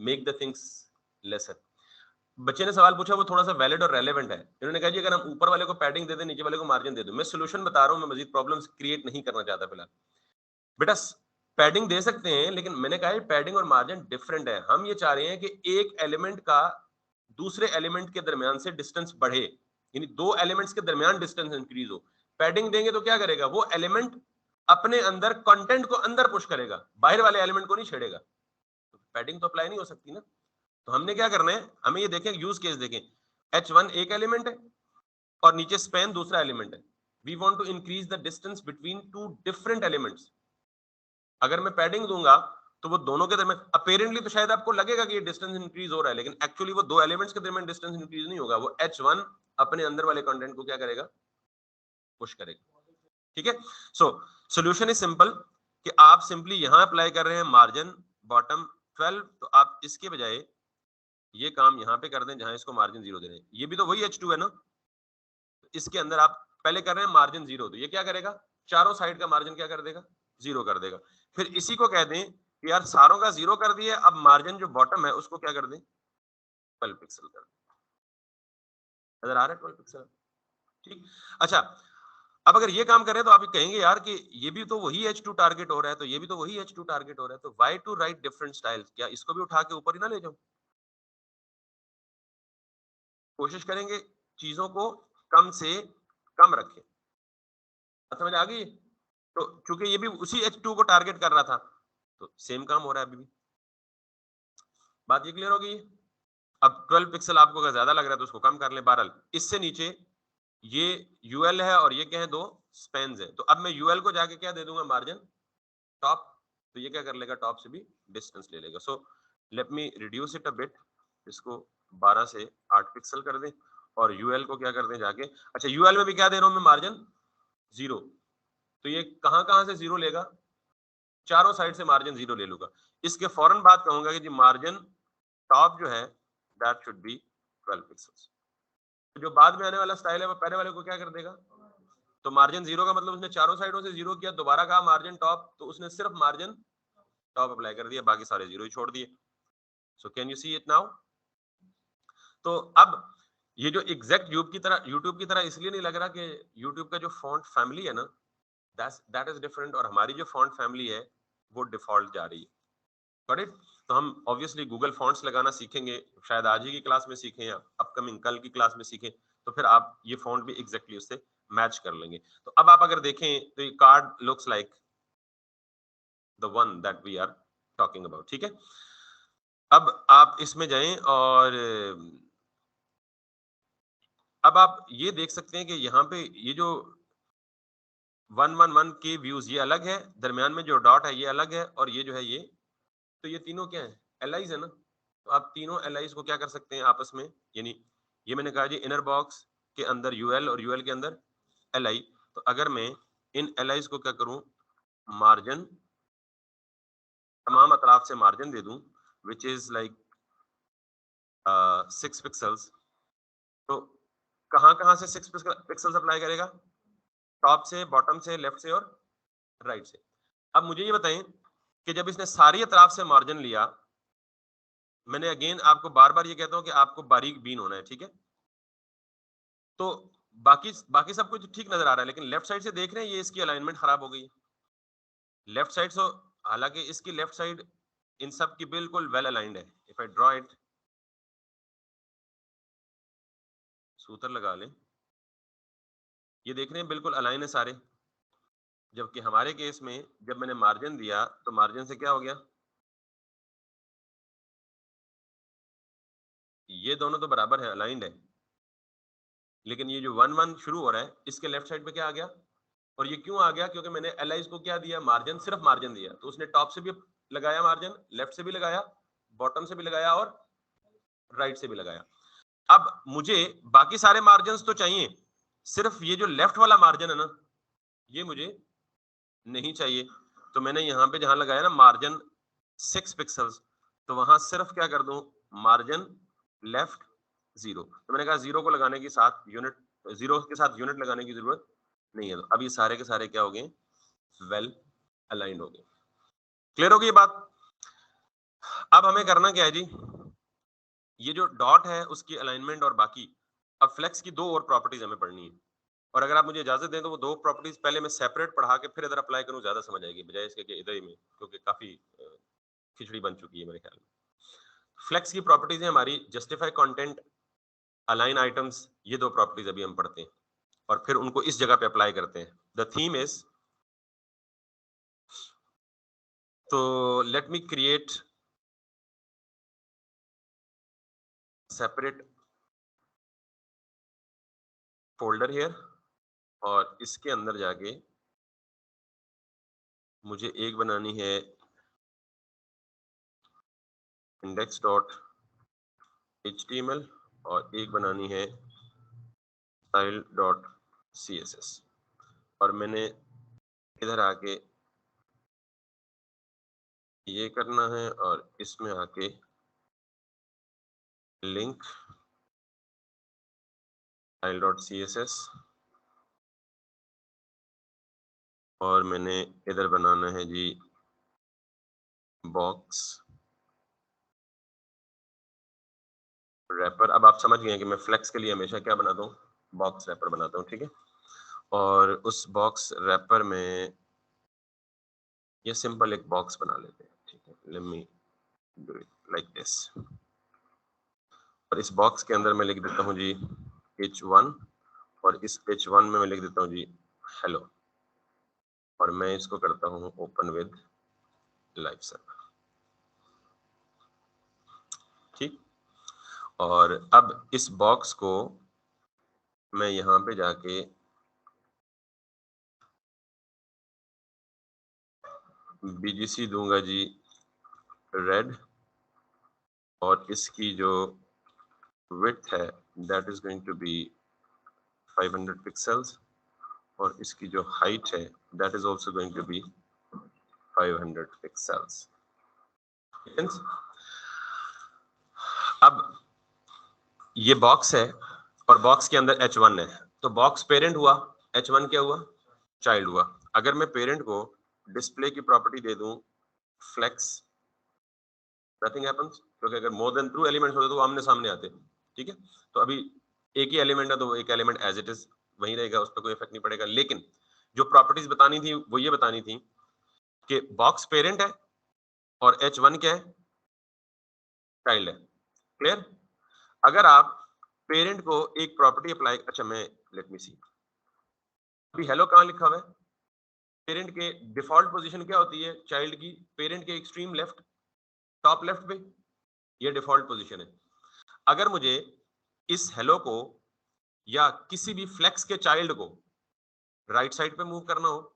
make the things lesser. बच्चे ने सवाल पूछा, वो थोड़ा सा वैलिड और रेलेवेंट है। इन्होंने कहा जी अगर हम ऊपर वाले को पैडिंग दे दें, नीचे वाले को मार्जिन दे दो। मैं सोल्यूशन बता रहा हूँ, मैं मजीद प्रॉब्लम्स क्रिएट नहीं करना चाहता फिलहाल। बेटा पैडिंग दे सकते हैं, लेकिन मैंने कहा पैडिंग और मार्जिन डिफरेंट है। हम ये चाह रहे हैं कि एक एलिमेंट का दूसरे एलिमेंट के दरमियान से डिस्टेंस बढ़े, यानी दो एलिमेंट्स के दरमियान डिस्टेंस इंक्रीज हो। पैडिंग देंगे तो क्या करेगा, वो एलिमेंट अपने अंदर कंटेंट को अंदर पुश करेगा, बाहर वाले एलिमेंट को नहीं छेड़ेगा। तो पैडिंग तो अप्लाई नहीं हो सकती ना। तो हमने क्या करना है, हमें ये देखें, यूज केस देखें। H1 एक एलिमेंट है और नीचे स्पैन दूसरा एलिमेंट है। We want to increase the distance between two different elements. अगर मैं पैडिंग दूंगा तो वो दोनों के दरमियान, अपेरेंटली तो शायद आपको लगेगा कि ये डिस्टेंस इंक्रीज हो रहा है, लेकिन एक्चुअली वो दो एलिमेंट्स के दरमियान डिस्टेंस इंक्रीज नहीं होगा। वो H1 अपने अंदर वाले कंटेंट को क्या करेगा, पुश करेगा। ठीक है। सो सॉल्यूशन इज सिंपल कि आप सिंपली यहां अप्लाई कर रहे हैं मार्जिन बॉटम 12, तो आप इसके बजाय ये काम यहां पे कर दें जहां इसको मार्जिन 0 दे रहे हैं। ये भी तो वही H2 है ना, इसके अंदर आप पहले कर रहे हैं मार्जिन 0, तो ये क्या करेगा, चारों साइड का मार्जिन क्या कर देगा, 0 कर देगा। फिर इसी को कह दें कि यार सारों का 0 कर दिया, अब मार्जिन जो बॉटम है उसको क्या कर दें, 12 पिक्सल कर दें। नजर आ रहा है 12 पिक्सल? ठीक। अच्छा, अब अगर ये काम करें तो आप कहेंगे यार कि ये भी तो वही H2 टारगेट हो रहा है, तो ये भी तो वही H2 टारगेट हो रहा है, तो why to write different styles, क्या इसको भी उठा के ऊपर ही ना ले जाऊं? कोशिश करेंगे चीजों को कम से कम रखें। बात समझ आ गई? तो चूंकि ये भी उसी H2 को टारगेट कर रहा था, तो सेम काम हो रहा है अभी भी। बात ये क्लियर हो गई? अब 12 पिक्सल आपको अगर ज्यादा लग रहा है तो उसको कम कर लें। बहरहाल इससे नीचे ये यूएल है और ये क्या है, दो स्पेन्स है, तो अब मैं यूएल को जाके क्या दे दूंगा, मार्जिन टॉप, तो ये क्या कर लेगा, टॉप से भी डिस्टेंस ले लेगा। सो let me reduce it a bit, इसको 12 से 8 पिक्सल कर दें और यूएल को क्या कर दें जाके, अच्छा यूएल में भी क्या दे रहा हूं मैं, मार्जिन 0, तो ये कहां कहां से 0 लेगा, चारों साइड से मार्जिन 0 ले लूंगा। इसके फौरन बाद कहूंगा कि जी मार्जिन टॉप जो है दैट शुड बी 12 पिक्सल्स। जो बाद में आने वाला स्टाइल है वो पहले वाले को क्या कर देगा, तो मार्जिन 0 का मतलब उसने चारों साइडों से 0 किया, दोबारा कहा मार्जिन टॉप, तो उसने सिर्फ मार्जिन टॉप अप्लाई कर दिया, बाकी सारे 0 ही छोड़ दिए। So can you see it now? तो अब ये जो एग्जैक्ट यूट्यूब की तरह इसलिए नहीं लग रहा कि यूट्यूब का जो फॉन्ट फैमिली है ना, दैट इज डिफरेंट, और हमारी जो फॉन्ट फैमिली है वो डिफॉल्ट जा रही है। Got it? तो हम ऑब्वियसली गूगल फॉन्ट्स लगाना सीखेंगे, शायद आज ही की क्लास में सीखें या अपकमिंग कल की क्लास में सीखें, तो फिर आप ये फॉन्ट भी एग्जैक्टली उससे मैच कर लेंगे। तो अब आप अगर देखें तो ये card looks like the one that we are talking about. ठीक है, अब आप इसमें जाएं और अब आप ये देख सकते हैं कि यहाँ पे ये जो 111 के व्यूज ये अलग है, दरमियान में जो डॉट है ये अलग है, और ये जो है ये, तो ये तीनों क्या है, एलाइज है ना। तो आप तीनों एलाइज को क्या कर सकते हैं आपस में, यानी ये मैंने कहा जी इनर बॉक्स के अंदर यूएल और यूएल के अंदर एलआई, तो अगर मैं इन एलाइज को क्या करूं, मार्जिन, तमाम अतराफ से मार्जिन दे दूं विच इज लाइक 6 पिक्सल्स, तो कहां कहां से 6 पिक्सल्स अप्लाई करेगा, टॉप से, बॉटम से, लेफ्ट से और राइट से। अब मुझे ये बताएं कि जब इसने सारी अतराफ से मार्जिन लिया, मैंने अगेन आपको बार बार ये कहता हूं कि आपको बारीक बीन होना है, ठीक है, तो बाकी बाकी सब कुछ ठीक नजर आ रहा है, लेकिन लेफ्ट साइड से देख रहे हैं ये इसकी अलाइनमेंट खराब हो गई। लेफ्ट साइड से, हालांकि इसकी लेफ्ट साइड इन सब की बिल्कुल वेल अलाइंड है। इफ आई ड्रॉ इट, सूत्र लगा लें, ये देख रहे हैं बिल्कुल अलाइन है सारे, जबकि हमारे केस में जब मैंने मार्जिन दिया तो मार्जिन से क्या हो गया, ये दोनों तो बराबर है, अलाइंड है, लेकिन ये जो 1 1 शुरू हो रहा है इसके लेफ्ट साइड पे क्या आ गया, और ये क्यों आ गया, क्योंकि मैंने एलाइज को क्या दिया, मार्जिन, सिर्फ मार्जिन दिया, तो उसने टॉप से भी लगाया मार्जिन, लेफ्ट से भी लगाया, बॉटम से भी लगाया और राइट से भी लगाया। अब मुझे बाकी सारे मार्जिन तो चाहिए, सिर्फ ये जो लेफ्ट वाला मार्जिन है ना, ये मुझे नहीं चाहिए, तो मैंने यहाँ पे जहां लगाया ना मार्जिन 6 पिक्सल्स, तो वहां सिर्फ क्या कर दूं, मार्जिन लेफ्ट 0, तो मैंने कहा 0 को लगाने के साथ यूनिट, 0 के साथ यूनिट लगाने की जरूरत नहीं है, तो अब ये सारे के सारे क्या हो गए, वेल अलाइंड हो गए। क्लियर हो गई ये बात? अब हमें करना क्या है जी, ये जो डॉट है उसकी अलाइनमेंट और बाकी, अब फ्लेक्स की दो और प्रॉपर्टीज हमें पढ़नी है, और अगर आप मुझे इजाजत दें तो वो दो प्रॉपर्टीज पहले मैं सेपरेट पढ़ा के फिर इधर अप्लाई करूं, ज्यादा समझ आएगी, बजाय इसके कि इधर ही में, क्योंकि काफी खिचड़ी बन चुकी है मेरे ख्याल में। फ्लेक्स की प्रॉपर्टीज है हमारी, जस्टिफाई कंटेंट, अलाइन आइटम्स, ये दो प्रॉपर्टीज अभी हम पढ़ते हैं और फिर उनको इस जगह पे अप्लाई करते हैं। द थीम इज, तो let me create separate folder here, और इसके अंदर जाके मुझे एक बनानी है इंडेक्स डॉट HTML और एक बनानी है style डॉट CSS, और मैंने इधर आके ये करना है और इसमें आके लिंक style डॉट CSS और मैंने इधर बनाना है जी बॉक्स रैपर। अब आप समझ गए कि मैं फ्लेक्स के लिए हमेशा क्या बनाता हूँ, बॉक्स रैपर बनाता हूँ, ठीक है। और उस बॉक्स रैपर में ये सिंपल एक बॉक्स बना लेते हैं, ठीक है। Late me do it like this. और इस बॉक्स के अंदर मैं लिख देता हूँ जी h1 और इस h1 में मैं लिख देता हूँ जी हेलो और मैं इसको करता हूँ ओपन विद लाइव सर्वर, ठीक। और अब इस बॉक्स को मैं यहाँ पे जाके BGC दूंगा जी रेड और इसकी जो विड्थ है that is going to be 500 pixels और इसकी जो हाइट है that is also going to be 500 pixels. अब ये बॉक्स है और बॉक्स के अंदर h1 है, तो बॉक्स पेरेंट हुआ, h1 क्या हुआ, चाइल्ड हुआ। अगर मैं पेरेंट को डिस्प्ले की प्रॉपर्टी दे दूं फ्लेक्स, नथिंग हैपेंस, क्योंकि अगर मोर देन 2 एलिमेंट्स होते तो वो आमने सामने आते, ठीक है। तो अभी एक ही एलिमेंट है तो वो एक एलिमेंट एज इट इज वहीं रहेगा, उस पर कोई इफेक्ट नहीं पड़ेगा। लेकिन जो प्रॉपर्टीज बतानी थी वो ये बतानी थी कि बॉक्स पेरेंट है और h1 क्या है, चाइल्ड है। क्लियर? अगर आप पेरेंट को एक प्रॉपर्टी अप्लाई, अच्छा मैं लेट मी सी, अभी हेलो कहाँ लिखा हुआ है, पेरेंट के डिफॉल्ट पोजीशन क्या होती है चाइल्ड की, पेरेंट के एक्सट्रीम लेफ्ट, टॉप लेफ्ट पे, ये डिफॉल्ट पोजीशन है। अगर मुझे इस हेलो को या किसी भी फ्लेक्स के चाइल्ड को राइट साइड पे मूव करना हो,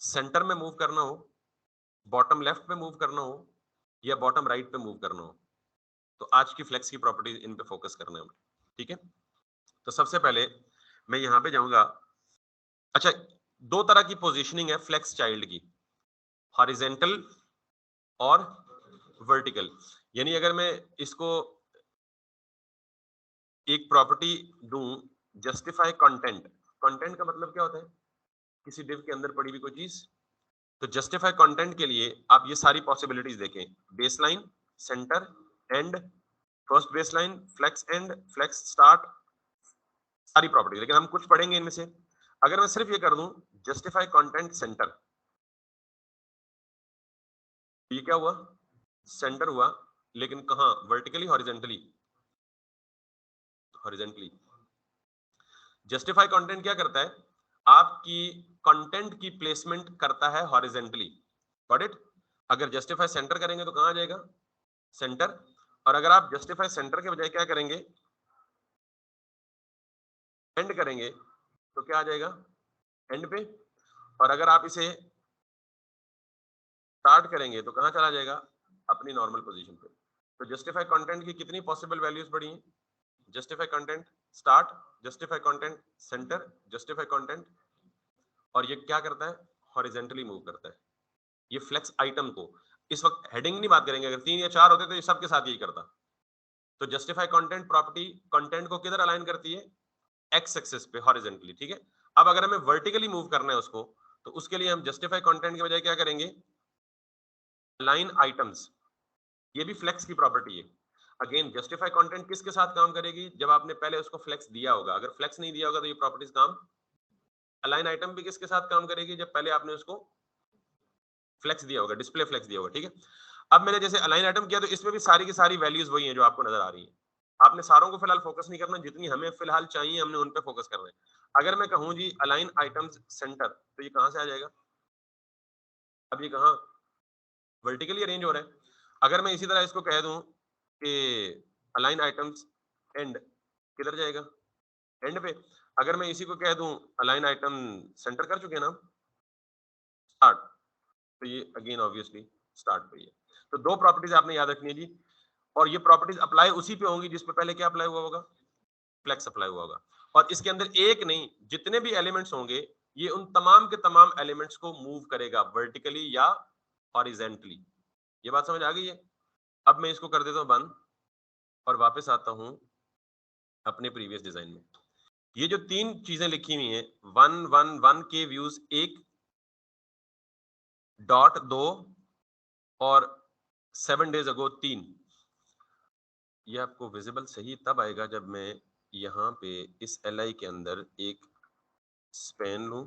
सेंटर में मूव करना हो, बॉटम लेफ्ट पे मूव करना हो या बॉटम राइट पे मूव करना हो, तो आज की फ्लेक्स की प्रॉपर्टीज इन पे फोकस करना है, ठीक है। तो सबसे पहले मैं यहां पे जाऊंगा। अच्छा, दो तरह की पोजीशनिंग है फ्लेक्स चाइल्ड की, हॉरिजेंटल और वर्टिकल। यानी अगर मैं इसको एक प्रॉपर्टी दूं जस्टिफाई कंटेंट, कंटेंट का मतलब क्या होता है, किसी डिव के अंदर पड़ी हुई कोई चीज। तो जस्टिफाई कंटेंट के लिए आप ये सारी पॉसिबिलिटीज देखें, baseline, centre, end, first baseline, flex end, flex start, सारी प्रॉपर्टी। लेकिन हम कुछ पढ़ेंगे इनमें से। अगर मैं सिर्फ ये कर दूं जस्टिफाई कंटेंट सेंटर, ये क्या हुआ, सेंटर हुआ, लेकिन कहां, vertically horizontally, horizontally. Justify content क्या करता है, आपकी कंटेंट की प्लेसमेंट करता है हॉरिजेंटली, गॉट इट। अगर जस्टिफाई सेंटर करेंगे तो कहां आ जाएगा, सेंटर। और अगर आप जस्टिफाई सेंटर के बजाय क्या करेंगे, एंड करेंगे, तो क्या आ जाएगा, एंड पे। और अगर आप इसे स्टार्ट करेंगे तो कहां चला जाएगा, अपनी नॉर्मल पोजीशन पे। तो जस्टिफाई कंटेंट की कितनी पॉसिबल वैल्यूज पड़ी हैं, justify content start, justify content centre, justify content, और ये क्या करता है, हॉरिजेंटली मूव करता है। ये फ्लेक्स आइटम को, इस वक्त हेडिंग नहीं बात करेंगे, अगर 3 या 4 होते तो ये सबके साथ यही करता। तो जस्टिफाई कंटेंट प्रॉपर्टी कंटेंट को किधर अलाइन करती है, एक्स एक्सिस पे, हॉरिजेंटली, ठीक है। अब अगर हमें वर्टिकली मूव करना है उसको, तो उसके लिए हम जस्टिफाई कंटेंट के बजाय क्या करेंगे, अलाइन आइटम्स। ये भी फ्लेक्स की प्रॉपर्टी है। अगेन जस्टिफाई कंटेंट किसके साथ काम करेगी, जब आपने पहले उसको फ्लेक्स दिया होगा। अगर फ्लेक्स नहीं दिया होगा तो ये प्रॉपर्टीज काम, अलाइन आइटम भी किसके साथ काम करेगी, जब पहले आपने उसको फ्लेक्स दिया होगा, डिस्प्ले फ्लेक्स दिया होगा, ठीक है। अब मैंने जैसे अलाइन आइटम किया तो इसमें भी सारी की सारी वैल्यूज वही हैं जो आपको नजर आ रही हैं। आपने सारों को फिलहाल फोकस नहीं करना, जितनी हमें फिलहाल चाहिए हमने उन पे फोकस करना है। अगर मैं कहूं जी अलाइन आइटम्स सेंटर, तो ये कहां से आ जाएगा, अब ये कहां, वर्टिकली अरेंज हो रहा है। अगर मैं इसी तरह इसको कह दूं कि अलाइन आइटम्स एंड, किधर जाएगा, एंड पे। अगर मैं इसी को कह दूं अलाइन आइटम सेंटर, कर चुके हैं ना स्टार्ट, तो ये अगेन ऑब्वियसली स्टार्ट पे ही है। तो दो प्रॉपर्टीज आपने याद रखनी है जी, और ये प्रॉपर्टीज अप्लाई उसी पे होंगी जिस पे पहले क्या अप्लाई हुआ होगा, फ्लेक्स अप्लाई हुआ होगा। और इसके अंदर एक नहीं, जितने भी एलिमेंट्स होंगे ये उन तमाम के तमाम एलिमेंट्स को मूव करेगा, वर्टिकली या हॉरिजेंटली। ये बात समझ आ गई है। अब मैं इसको कर देता हूं बंद और वापस आता हूं अपने प्रीवियस डिजाइन में। ये जो तीन चीजें लिखी हुई हैं, 1 1 1 के व्यूज एक डॉट 2 और 7 days ago 3। ये आपको विजिबल सही तब आएगा जब मैं यहाँ पे इस LI के अंदर एक स्पेन लूं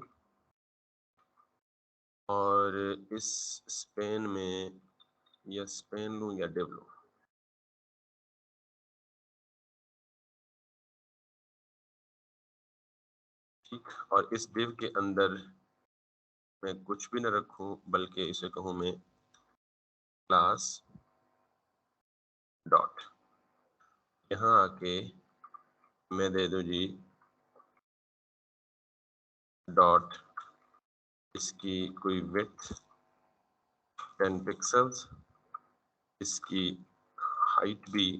और इस स्पेन में या स्पेन लूं या डिव लूं। ठीक, और इस डिव के अंदर मैं कुछ भी न रखूं बल्कि इसे कहूं मैं क्लास डॉट। यहाँ आके मैं दे दूं जी डॉट, इसकी कोई विड्थ 10 पिक्सल्स, इसकी हाइट भी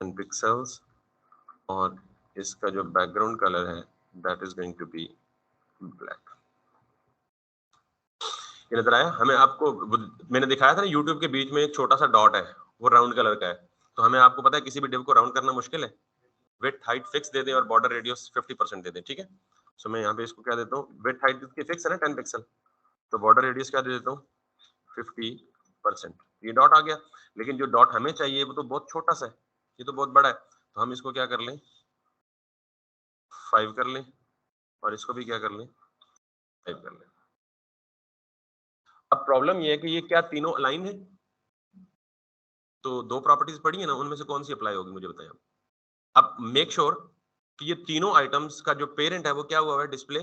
10 पिक्सल्स, और इसका जो बैकग्राउंड कलर है that is going to be black. ये नजर आया हमें? आपको मैंने दिखाया था ना यूट्यूब के बीच में एक छोटा सा डॉट है, वो राउंड कलर का है। तो हमें, आपको पता है किसी भी डिव को राउंड करना मुश्किल है। विड्थ हाइट फिक्स दे दें और बॉर्डर रेडियस 50% दे दें, ठीक है। सो मैं यहाँ पे इसको क्या देता हूँ, विड्थ हाइट इसकी फिक्स है ना 10 पिक्सल, तो बॉर्डर रेडियस क्या दे देता हूँ 50%। ये डॉट आ गया, लेकिन जो डॉट हमें चाहिए वो तो बहुत छोटा सा है, ये तो बहुत बड़ा है। तो हम इसको क्या कर लें, 5 कर लें, और इसको भी क्या कर लें, 5 कर लें। अब प्रॉब्लम ये है कि ये क्या तीनों अलाइन है? तो दो प्रॉपर्टीज पड़ी है ना, उनमें से कौन सी अप्लाई होगी मुझे बताएं। अब मेक श्योर कि ये तीनों आइटम्स का जो पेरेंट है वो क्या हुआ है, डिस्प्ले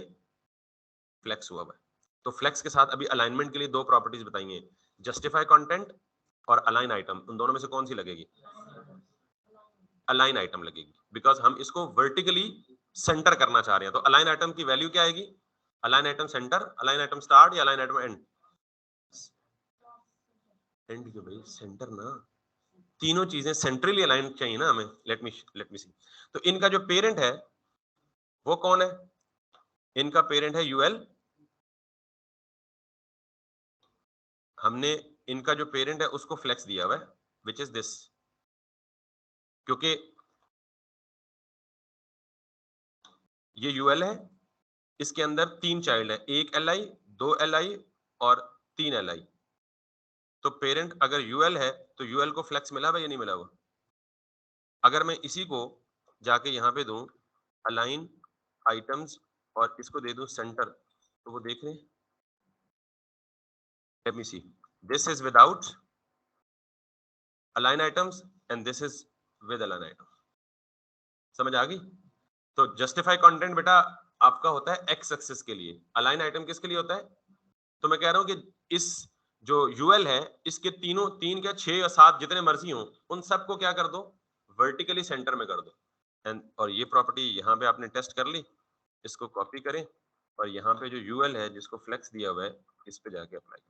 फ्लेक्स हुआ है। तो फ्लेक्स के साथ अभी अलाइनमेंट के लिए दो प्रॉपर्टीज बताई हैं, जस्टिफाई कंटेंट और अलाइन आइटम। उन दोनों में से कौन सी लगेगी? अलाइन आइटम लगेगी, बिकॉज हम इसको वर्टिकली सेंटर करना चाह रहे हैं। तो अलाइन आइटम की वैल्यू क्या आएगी? Align item centre, align item start या अलाइन आइटम एंड? एंड क्यों भाई, सेंटर ना, तीनों चीजें सेंट्रली अलाइन चाहिए ना हमें। लेट मी सी। तो इनका जो पेरेंट है वो कौन है? इनका पेरेंट है यूएल। हमने इनका जो पेरेंट है उसको फ्लेक्स दिया हुआ है, विच इज दिस। क्योंकि ये यूएल है, इसके अंदर 3 चाइल्ड है, एक एलआई, 2 एलआई और 3 एलआई। तो पेरेंट अगर यूएल है तो यूएल को फ्लेक्स मिला हुआ या नहीं मिला हुआ? अगर मैं इसी को जाके यहाँ पे दूं अलाइन आइटम्स और इसको दे दूं सेंटर, तो वो देख रहे हैं। Let me see, this is without align items and this is with align item. समझ आ गई? तो जस्टिफाई कंटेंट बेटा आपका होता है एक्स एक्सिस के लिए, अलाइन आइटम किसके लिए होता है? तो मैं कह रहा हूं कि इस जो यूएल है इसके तीनों, 3 क्या 6 या 7 जितने मर्जी हो, उन सबको क्या कर दो, वर्टिकली सेंटर में कर दो। एंड और ये प्रॉपर्टी यहाँ पे आपने टेस्ट कर ली, इसको कॉपी करें और यहाँ पे जो यूएल है जिसको फ्लेक्स दिया हुआ है इस पे जाके अप्लाई।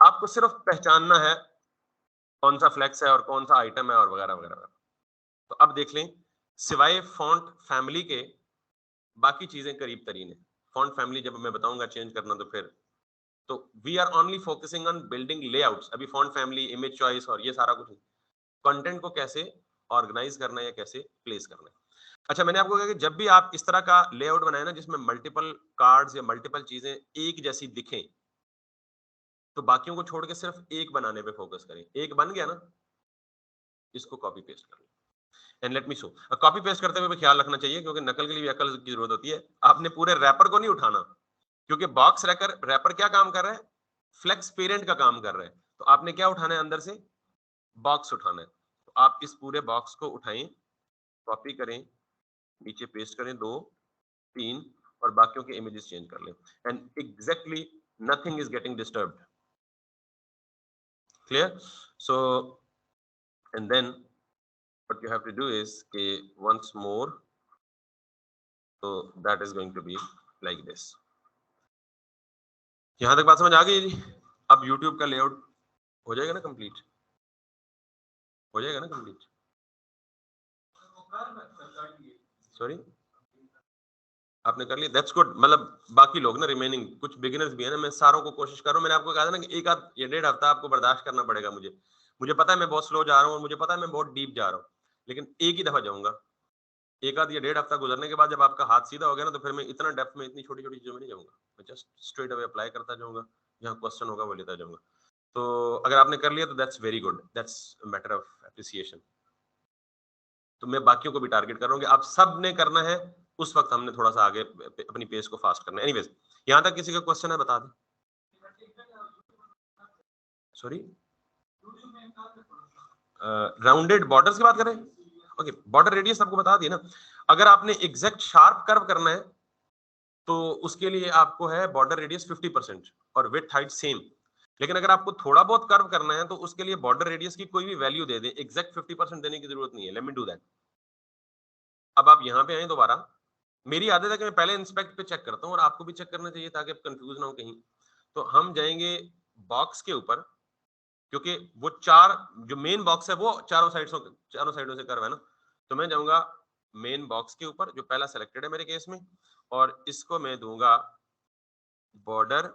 आपको सिर्फ पहचानना है कौन सा फ्लेक्स है और कौन सा आइटम है और वगैरह वगैरह। तो अब देख लें, सिवाय फॉन्ट फैमिली के बाकी चीजें करीब तरीन है। फॉन्ट फैमिली जब मैं बताऊंगा चेंज करना तो फिर, तो we are only focusing on building layouts. अभी फॉन्ट फैमिली, इमेज चॉइस और ये सारा कुछ, कंटेंट को कैसे ऑर्गेनाइज करना है या कैसे प्लेस करना है। अच्छा, मैंने आपको कहा कि जब भी आप इस तरह का लेआउट बनाए ना जिसमें मल्टीपल कार्ड्स या मल्टीपल चीजें एक जैसी दिखें, तो बाकियों को छोड़ के सिर्फ एक बनाने पे फोकस करें। एक बन गया ना, इसको कॉपी पेस्ट कर लो। And let me show. Copy paste करते हुए भी ख्याल रखना चाहिए, क्योंकि नकल के लिए भी अकल की जरूरत होती है। आपने पूरे रैपर को नहीं उठाना, क्योंकि बॉक्स रैपर क्या काम कर रहा है, फ्लेक्स पेरेंट का काम कर रहा है। तो आपने क्या उठाना है, अंदर से बॉक्स उठाना है। तो आप इस पूरे बॉक्स को उठाएं, कॉपी करें, नीचे पेस्ट करें 2 3 और बाकियों के इमेजेस चेंज कर लें। And exactly nothing is getting disturbed. Clear? So and then what you have to do is once more, so that is going to be like this। यहां तक बात समझ आ गई जी? अब YouTube का लेआउट हो जाएगा ना कंप्लीट, हो जाएगा ना कंप्लीट? सॉरी, आपने कर लिया, दैट्स गुड। मतलब बाकी लोग ना, रिमेनिंग कुछ बिगिनर्स भी है ना, मैं सारों को कोशिश कर रहा हूं। मैंने आपको कहा था ना कि एक आध या 1.5 हफ्ता आपको बर्दाश्त करना पड़ेगा। मुझे पता है मैं बहुत स्लो जा रहा हूँ और मुझे पता है मैं बहुत डीप जा रहा हूँ, लेकिन एक ही दफा जाऊंगा। एक आध या 1.5 हफ्ता गुजरने के बाद जब आपका हाथ सीधा हो गया ना, तो फिर मैं इतना डेप्थ में इतनी छोटी छोटी चीजों में नहीं जाऊंगा। मैं जस्ट स्ट्रेट अवे अप्लाई करता जाऊंगा जहाँ क्वेश्चन होगा वो लेता जाऊंगा। तो अगर आपने कर लिया तो that's very good, that's matter of appreciation. तो मैं बाकियों को भी टारगेट कर रहा हूँ कि आप सब ने करना है, उस वक्त हमने थोड़ा सा आगे अपनी पेस को फास्ट करना है। एनीवेज, यहाँ तक किसी का क्वेश्चन है बता दें। सॉरी, राउंडेड बॉर्डर्स की बात करें। ओके, बॉर्डर रेडियस आपको बता दिया ना। अगर आपने एग्जैक्ट शार्प कर्व करना है तो उसके लिए आपको है बॉर्डर रेडियस 50% और विड्थ हाइट सेम। लेकिन अगर आपको थोड़ा बहुत कर्व करना है तो उसके लिए बॉर्डर रेडियस की कोई भी वैल्यू दे दें, एग्जैक्ट 50% देने की जरूरत नहीं है। Late me do that. अब आप यहाँ पे आए दोबारा। मेरी आदत है कि मैं पहले इंस्पेक्ट पे चेक करता हूँ और आपको भी चेक करना चाहिए ताकि आप कंफ्यूज ना हो कहीं। तो हम जाएंगे बॉक्स के ऊपर, क्योंकि वो चार जो मेन बॉक्स है वो चारों साइडों से कर्व है ना। तो मैं जाऊंगा मेन बॉक्स के ऊपर जो पहला सेलेक्टेड है मेरे केस में, और इसको मैं दूंगा बॉर्डर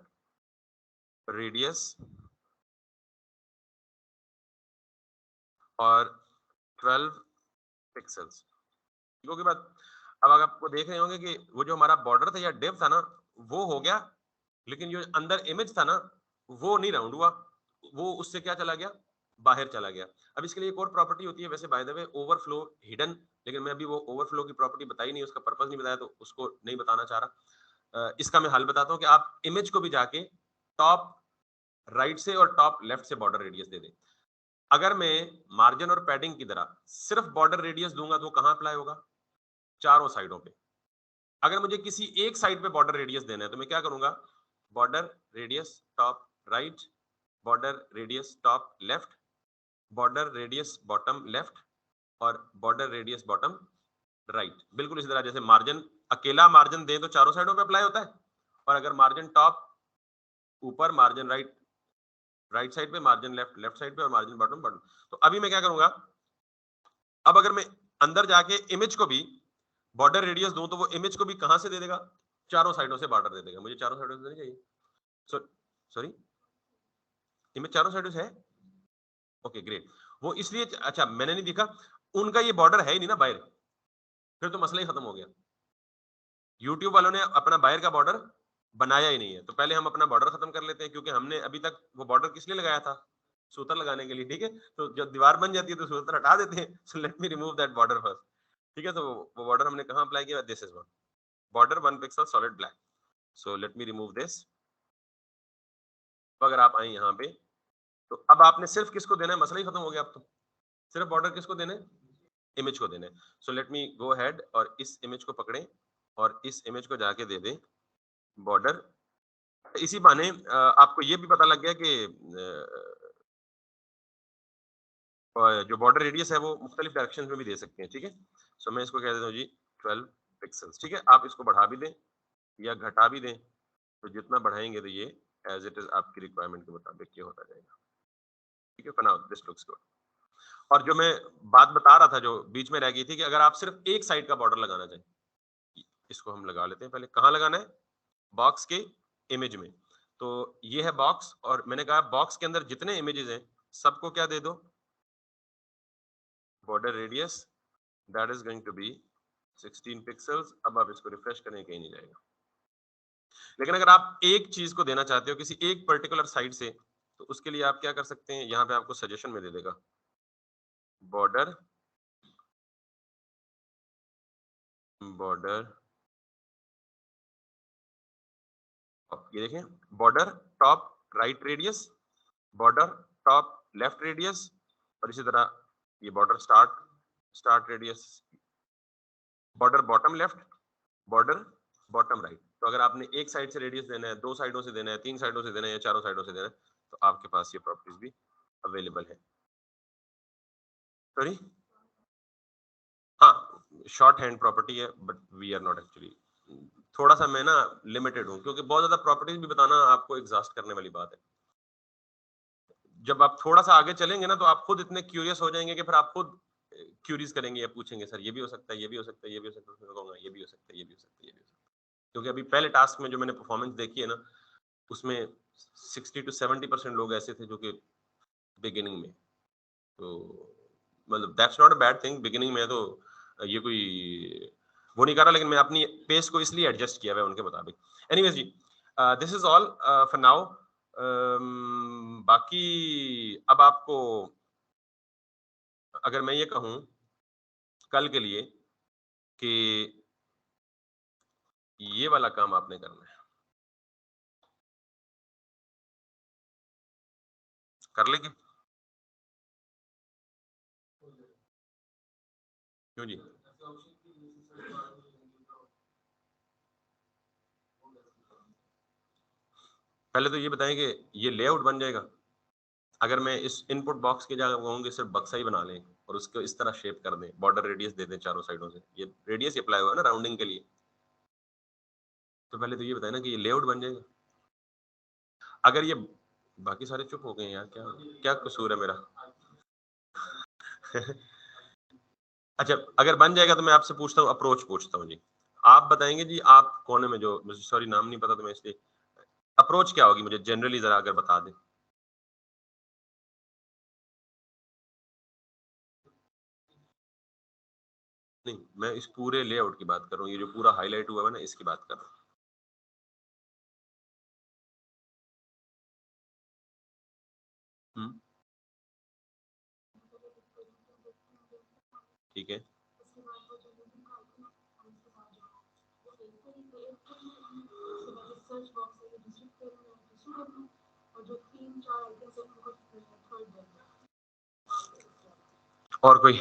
रेडियस और 12 पिक्सल्स। ठीक होगी बात। अब अगर आपको देख रहे होंगे कि वो जो हमारा बॉर्डर था या डिव था ना, वो हो गया, लेकिन जो अंदर इमेज था ना वो नहीं राउंड हुआ, वो उससे क्या चला गया, बाहर चला गया। अब इसके लिए एक और प्रॉपर्टी होती है वैसे by the way, overflow hidden, लेकिन मैं अभी वो ओवरफ्लो की प्रॉपर्टी बताई नहीं, उसका पर्पस नहीं बताया तो उसको नहीं बताना चाह रहा। इसका मैं हल बताता हूँ कि आप इमेज को भी जाके टॉप राइट से और टॉप लेफ्ट से बॉर्डर रेडियस दे दें। अगर मैं मार्जिन और पैडिंग की तरह सिर्फ बॉर्डर रेडियस दूंगा तो कहां अप्लाई होगा, चारों साइडों पे। अगर मुझे किसी एक साइड पे बॉर्डर रेडियस देना है तो मैं क्या करूंगा, border radius top right, border radius top left, border radius bottom left और बॉर्डर रेडियस बॉटम राइट। बिल्कुल इसी तरह जैसे मार्जिन, अकेला मार्जिन दें तो चारों साइडों पे अप्लाई होता है, और अगर मार्जिन टॉप ऊपर, मार्जिन राइट राइट साइड पे, मार्जिन लेफ्ट लेफ्ट साइड पे और मार्जिन बॉटम बॉटम। तो अभी मैं क्या करूंगा, अब अगर मैं अंदर जाके इमेज को भी बॉर्डर रेडियस दूं तो वो इमेज को भी कहां से दे देगा, चारों साइडों से बॉर्डर दे देगा। मुझे चारों साइडों से देनी चाहिए। सॉरी, इमेज चारों साइडों से है। Okay great. वो इसलिए, अच्छा मैंने नहीं देखा, उनका ये बॉर्डर है ही नहीं ना बाहर, फिर तो मसला ही खत्म हो गया। यूट्यूब वालों ने अपना बाहर का बॉर्डर बनाया ही नहीं है, तो पहले हम अपना बॉर्डर खत्म कर लेते हैं, क्योंकि हमने अभी तक वो बॉर्डर किस लिए लगाया था, सूतर लगाने के लिए। ठीक है, तो जब दीवार बन जाती है तो सूतर हटा देते हैं। सो let me remove that border first. ठीक है, तो वो बॉर्डर हमने कहां अप्लाई किया, this is one border 1 pixel solid black. So let me remove this. तो अगर आप आए यहाँ पे तो अब आपने सिर्फ किसको देना है, मसला ही खत्म हो गया। अब तो सिर्फ बॉर्डर किसको देने, इमेज को देने। सो लेट मी गो हेड और इस इमेज को पकड़े और इस इमेज को जाके दे दें बॉर्डर। इसी बहाने आपको ये भी पता लग गया कि जो बॉर्डर रेडियस है वो मुख्तलिफ डायरेक्शन में भी दे सकते हैं। ठीक है, सो मैं इसको कह देता हूँ जी 12 पिक्सल्स। ठीक है, आप इसको बढ़ा भी दें या घटा भी दें, तो जितना बढ़ाएंगे तो ये एज इट इज आपकी रिक्वायरमेंट के मुताबिक ये होता जाएगा। ठीक है, for now this looks good. और जो मैं बात बता रहा था जो बीच में रह गई थी कि अगर आप सिर्फ एक साइड का बॉर्डर लगाना चाहें, इसको हम लगा लेते हैं। पहले कहाँ लगाना है, बॉक्स के इमेज में। तो ये है बॉक्स, और मैंने कहा बॉक्स के अंदर जितने इमेजेस हैं सबको क्या दे दो, border radius that is going to be 16 pixels. अब आप इसको रिफ्रेश करें, कहीं नहीं जाएगा। लेकिन अगर आप एक चीज को देना चाहते हो किसी एक पर्टिकुलर साइड से, तो उसके लिए आप क्या कर सकते हैं, यहाँ पे आपको सजेशन में दे देगा बॉर्डर बॉर्डर ये देखें, border top right radius, border top left radius, और इसी तरह ये border start radius, border bottom left, border bottom right. तो अगर आपने एक साइड से रेडियस देना है, दो साइडों से देना है, तीन साइडों से देना है या चारों साइडों से देना है, तो आपके पास ये प्रॉपर्टीज भी अवेलेबल है। सॉरी, हाँ शॉर्ट हैंड प्रॉपर्टी है, but we are not actually, थोड़ा सा मैं ना लिमिटेड हूँ, क्योंकि बहुत ज्यादा प्रॉपर्टीज भी बताना आपको एग्जॉस्ट करने वाली बात है। जब आप थोड़ा सा आगे चलेंगे ना तो आप खुद इतने क्यूरियस हो जाएंगे कि फिर आप खुद क्यूरीज करेंगे या पूछेंगे, सर ये भी हो सकता है, ये भी हो सकता है, ये भी हो सकता है, कहूंगा ये भी हो सकता है, ये भी हो सकता है, ये भी हो सकता है। क्योंकि अभी पहले टास्क में जो मैंने परफॉर्मेंस देखी है ना, उसमें 60 to 70% लोग ऐसे थे जो कि बिगिनिंग में, तो मतलब that's not a bad thing. Beginning में तो ये कोई वो नहीं कर रहा, लेकिन मैं अपनी पेस को इसलिए एडजस्ट किया हुआ है उनके मुताबिक। एनीवेज जी, this is all for now. बाकी अब आपको अगर मैं ये कहूं कल के लिए कि ये वाला काम आपने करना है, कर लेंगे? क्यों जी? पहले तो ये बताएं कि ये लेआउट बन जाएगा। अगर मैं इस इनपुट बॉक्स की जगह कहूँगी सिर्फ बक्सा ही बना लें और उसको इस तरह शेप कर दें, बॉर्डर रेडियस दे दें चारों साइडों से, ये रेडियस अप्लाई हुआ है ना राउंडिंग के लिए, तो पहले तो ये बताएं ना कि ये लेआउट बन जाएगा। अगर ये बाकी सारे चुप हो गए यार, क्या क्या कसूर है मेरा? अच्छा, अगर बन जाएगा तो मैं आपसे पूछता हूँ, अप्रोच पूछता हूँ जी। आप बताएंगे जी, आप कोने में जो, मुझे सॉरी नाम नहीं पता तो मैं इसलिए, अप्रोच क्या होगी मुझे जनरली जरा अगर बता दें। नहीं, मैं इस पूरे लेआउट की बात कर रहा हूँ, ये जो पूरा हाईलाइट हुआ है ना इसकी बात कर रहा हूँ। ठीक है। और कोई?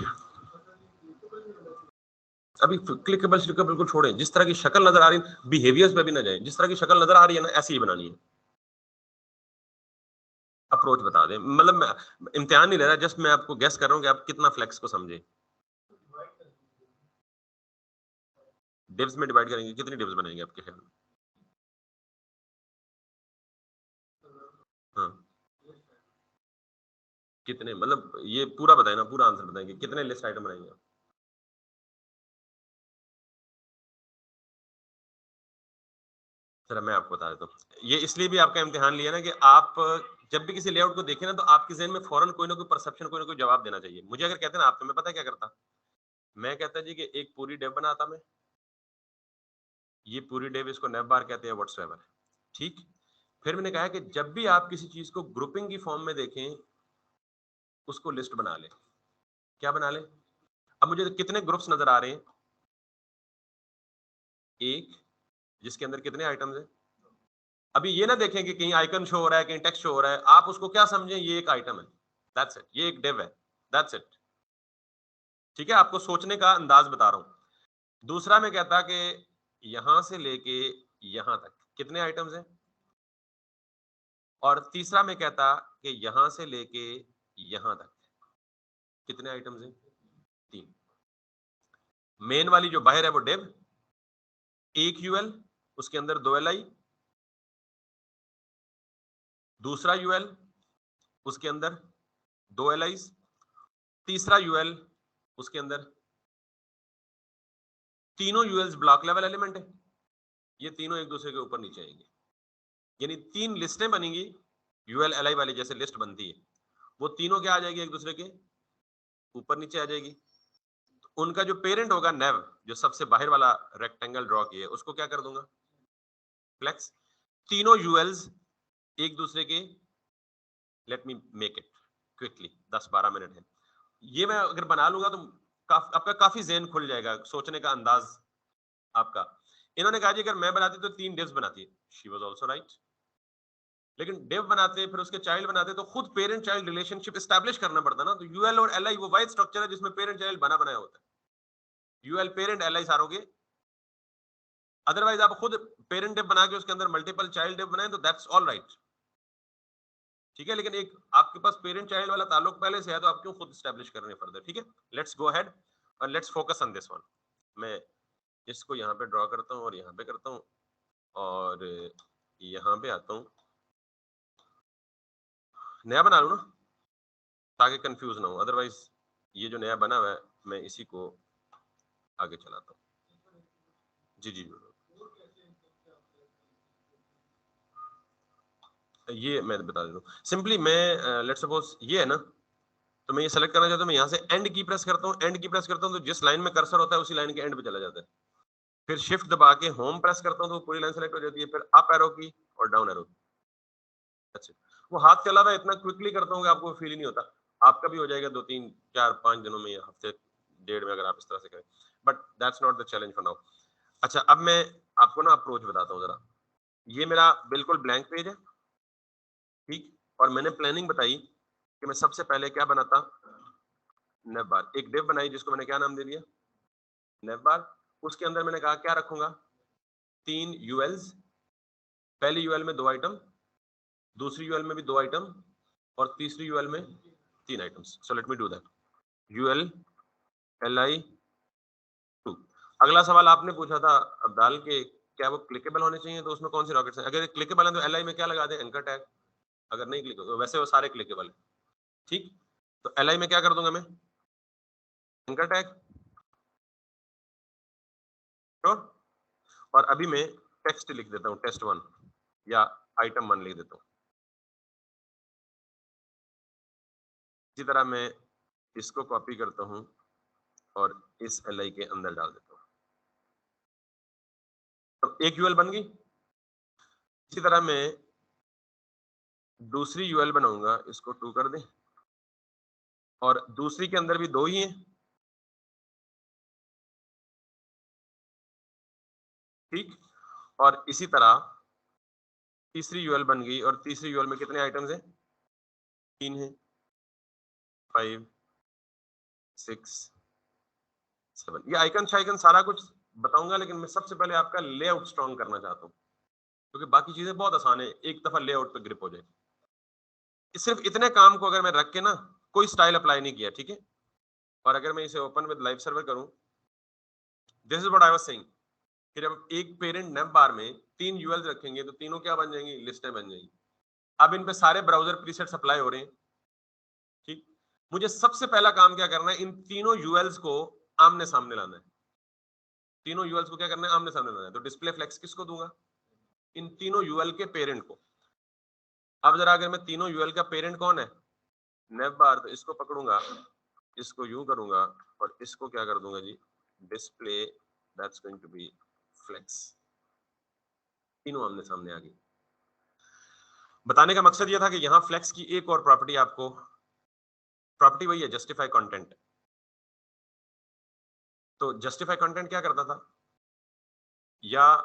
अभी क्लिकेबल श्लिकेबल को छोड़ें, जिस तरह की शक्ल नजर आ रही है बिहेवियर्स पे भी ना जाए, जिस तरह की शक्ल नजर आ रही है ना ऐसी ही बनानी है। अप्रोच बता दें, मतलब मैं इम्तिहान नहीं ले रहा, जस्ट मैं आपको गेस कर रहा हूँ कि आप कितना फ्लेक्स को समझे। डिव्स में डिवाइड करेंगे, कितनी डिव्स बनाएंगे आपके ख्याल में? हाँ, कितने, मतलब ये पूरा बताए ना, पूरा आंसर बताएंगे, कितने लिस्ट आइटम बनाएंगे आप? चलो मैं आपको बता देता हूँ, ये इसलिए भी आपका इम्तिहान लिया ना कि आप जब भी किसी लेआउट को देखें ना तो आपके जहन में फौरन कोई ना कोई परसेप्शन, कोई ना कोई जवाब देना चाहिए। मुझे अगर कहते ना आप, तो मैं पता क्या करता, मैं कहता जी कि एक पूरी डेव बनाता मैं, ये पूरी डेव इसको नेव बार कहते हैं व्हाट्सएवर, ठीक। फिर मैंने कहा कि जब भी आप किसी चीज को ग्रुपिंग की फॉर्म में देखें उसको लिस्ट बना ले। क्या बना ले? अब मुझे कितने ग्रुप्स नजर आ रहे हैं? एक, जिसके अंदर कितने आइटम्स हैं? अभी ये ना देखें कि कहीं आइकन शो हो रहा है, कहीं टेक्स्ट शो हो रहा है, आप उसको क्या समझें, ये एक आइटम है, दैट्स इट, ये एक डिव है, दैट्स इट। ठीक है, आपको सोचने का अंदाज बता रहा हूं। दूसरा मैं कहता कि यहां से लेके यहां तक कितने आइटम्स हैं, और तीसरा मैं कहता कि यहां से लेके यहां तक कितने आइटम्स हैं? तीन। मेन वाली जो बाहर है वो डिव, एक यूएल, उसके अंदर दो एल आई, दूसरा यूएल, उसके अंदर दो एल आई, तीसरा यूएल, उसके अंदर तीनों यूएल्स ब्लॉक लेवल एलिमेंट है, ये तीनों एक दूसरे के ऊपर नीचे आएंगे, यानी तीन लिस्टें बनेंगी यूएल एल आई वाली, जैसे लिस्ट बनती है, वो तीनों क्या आ जाएगी एक दूसरे के ऊपर नीचे आ जाएगी। तो उनका जो पेरेंट होगा नेव, जो सबसे बाहर वाला रेक्टेंगल ड्रॉ किया है उसको क्या कर दूंगा, फ्लेक्स। तीनों यूएल्स एक दूसरे के, let me make it quickly, 10-12 minute है, ये मैं अगर बना लूंगा तो आपका काफी जेन खुल जाएगा, सोचने का अंदाज आपका। इन्होंने कहा जी अगर मैं बनाती तो 3 डिव्स बनाती, शी वाज आल्सो राइट, लेकिन डिव बनाते फिर उसके चाइल्ड बनाते तो खुद पेरेंट चाइल्ड रिलेशनशिप एस्टैब्लिश करना पड़ता ना, तो यूएल और एलआई वो वाइड स्ट्रक्चर है जिसमें पेरेंट चाइल्ड बना बनाया होता है, यूएल पेरेंट एलआई सारोगे, अदरवाइज आप खुद पेरेंट डिव बना के उसके अंदर मल्टीपल चाइल्ड डिव बनाए तो दैट्स ऑल राइट, ठीक है, लेकिन एक आपके पास पेरेंट चाइल्ड वाला ताल्लुक पहले से है तो आप क्यों खुद एस्टैब्लिश कर रहे हैं फर्दर, ठीक है। लेट्स गो अहेड और let's focus on this one. मैं इसको यहाँ पे ड्रॉ करता हूँ और यहाँ पे करता हूँ और यहाँ पे आता हूँ, नया बना लूँ ना ताकि कंफ्यूज ना हो, अदरवाइज ये जो नया बना हुआ है मैं इसी को आगे चलाता हूँ। जी जी, ये मैं बता देता हूँ सिंपली, मैं लेट्स सपोज ये है ना, तो मैं ये सेलेक्ट करना चाहता हूँ, मैं यहाँ से एंड की प्रेस करता हूँ, एंड की प्रेस करता हूँ तो जिस लाइन में कर्सर होता है उसी लाइन के एंड पे चला जाता है, फिर शिफ्ट दबा के होम प्रेस करता हूँ तो पूरी लाइन सेलेक्ट हो जाती है, फिर अप एरो की और डाउन एरो की, अच्छा, वो हाथ के अलावा इतना क्विकली करता हूँ कि आपको फील ही नहीं होता। आपका भी हो जाएगा 2 3 4 5 दिनों में या हफ्ते डेढ़ में अगर आप इस तरह से करें, but that's not the challenge for now. अच्छा, अब मैं आपको ना अप्रोच बताता हूँ जरा। ये मेरा बिल्कुल ब्लैंक पेज है, ठीक, और मैंने प्लानिंग बताई कि मैं सबसे पहले क्या बनाता, नेव बार, एक डिव बनाई जिसको मैंने क्या नाम दे दिया, नेव बार। उसके अंदर मैंने कहा क्या रखूंगा, 3 यूएल्स, पहली यूएल में 2 आइटम, दूसरी यूएल में भी 2 आइटम, और तीसरी यूएल में 3 items. So let me do that. UL li 2। अगला सवाल आपने पूछा था अब्दाल के क्या वो क्लिकेबल होने चाहिए, तो उसमें कौन सी रॉकेट्स हैं? अगर क्लिकेबल है तो li में क्या लगा दें, एंकर टैग। अगर नहीं क्लिक, वैसे वो सारे क्लिकेबल है, ठीक, तो li में क्या कर दूंगा मैं, एंकर टैग, श्योर। और अभी मैं टेक्स्ट लिख देता हूँ, टेस्ट 1 या आइटम 1 लिख देता हूँ। इसी तरह मैं इसको कॉपी करता हूँ और इस li के अंदर डाल देता हूँ, तो एक यूएल बन गई। इसी तरह मैं दूसरी यूएल बनाऊंगा, इसको 2 कर दें, और दूसरी के अंदर भी 2 ही हैं, ठीक, और इसी तरह तीसरी यूएल बन गई, और तीसरी यूएल में कितने आइटम्स हैं, 3 हैं, 5 6 7। ये आइकन सारा कुछ बताऊंगा, लेकिन मैं सबसे पहले आपका लेआउट स्ट्रॉन्ग करना चाहता हूँ, क्योंकि बाकी चीजें बहुत आसान है, एक दफा लेआउट पे ग्रिप हो जाए। सिर्फ इतने काम को अगर मैं रख के ना, कोई स्टाइल अप्लाई नहीं किया, ठीक है, और अगर मैं इसे ओपन विद लाइव सर्वर करूं, this is what I was saying, फिर हम एक पेरेंट नेव बार में 3 यूएल्स रखेंगे तो तीनों क्या बन जाएंगी, लिस्टें बन जाएंगी। अब इन पे सारे ब्राउजर प्रीसेट्स अप्लाई हो रहे हैं, ठीक। मुझे सबसे पहला काम क्या करना है, इन तीनों यूएल्स को आमने सामने लाना है। तीनों यूएल्स को क्या करना है, आमने सामने लाना है। तो डिस्प्ले फ्लेक्स किसको दूंगा, इन तीनों यूएल के पेरेंट को। अब जरा अगर मैं तीनों यूएल का पेरेंट कौन है, नेव बार, तो इसको पकड़ूंगा, इसको यूं करूंगा, और इसको क्या कर दूंगा जी, display, that's going to be flex. तीनों आमने सामने आ गई। बताने का मकसद यह था कि यहां फ्लेक्स की एक और प्रॉपर्टी आपको, प्रॉपर्टी वही है, जस्टिफाई कंटेंट। तो जस्टिफाई कंटेंट क्या करता था, या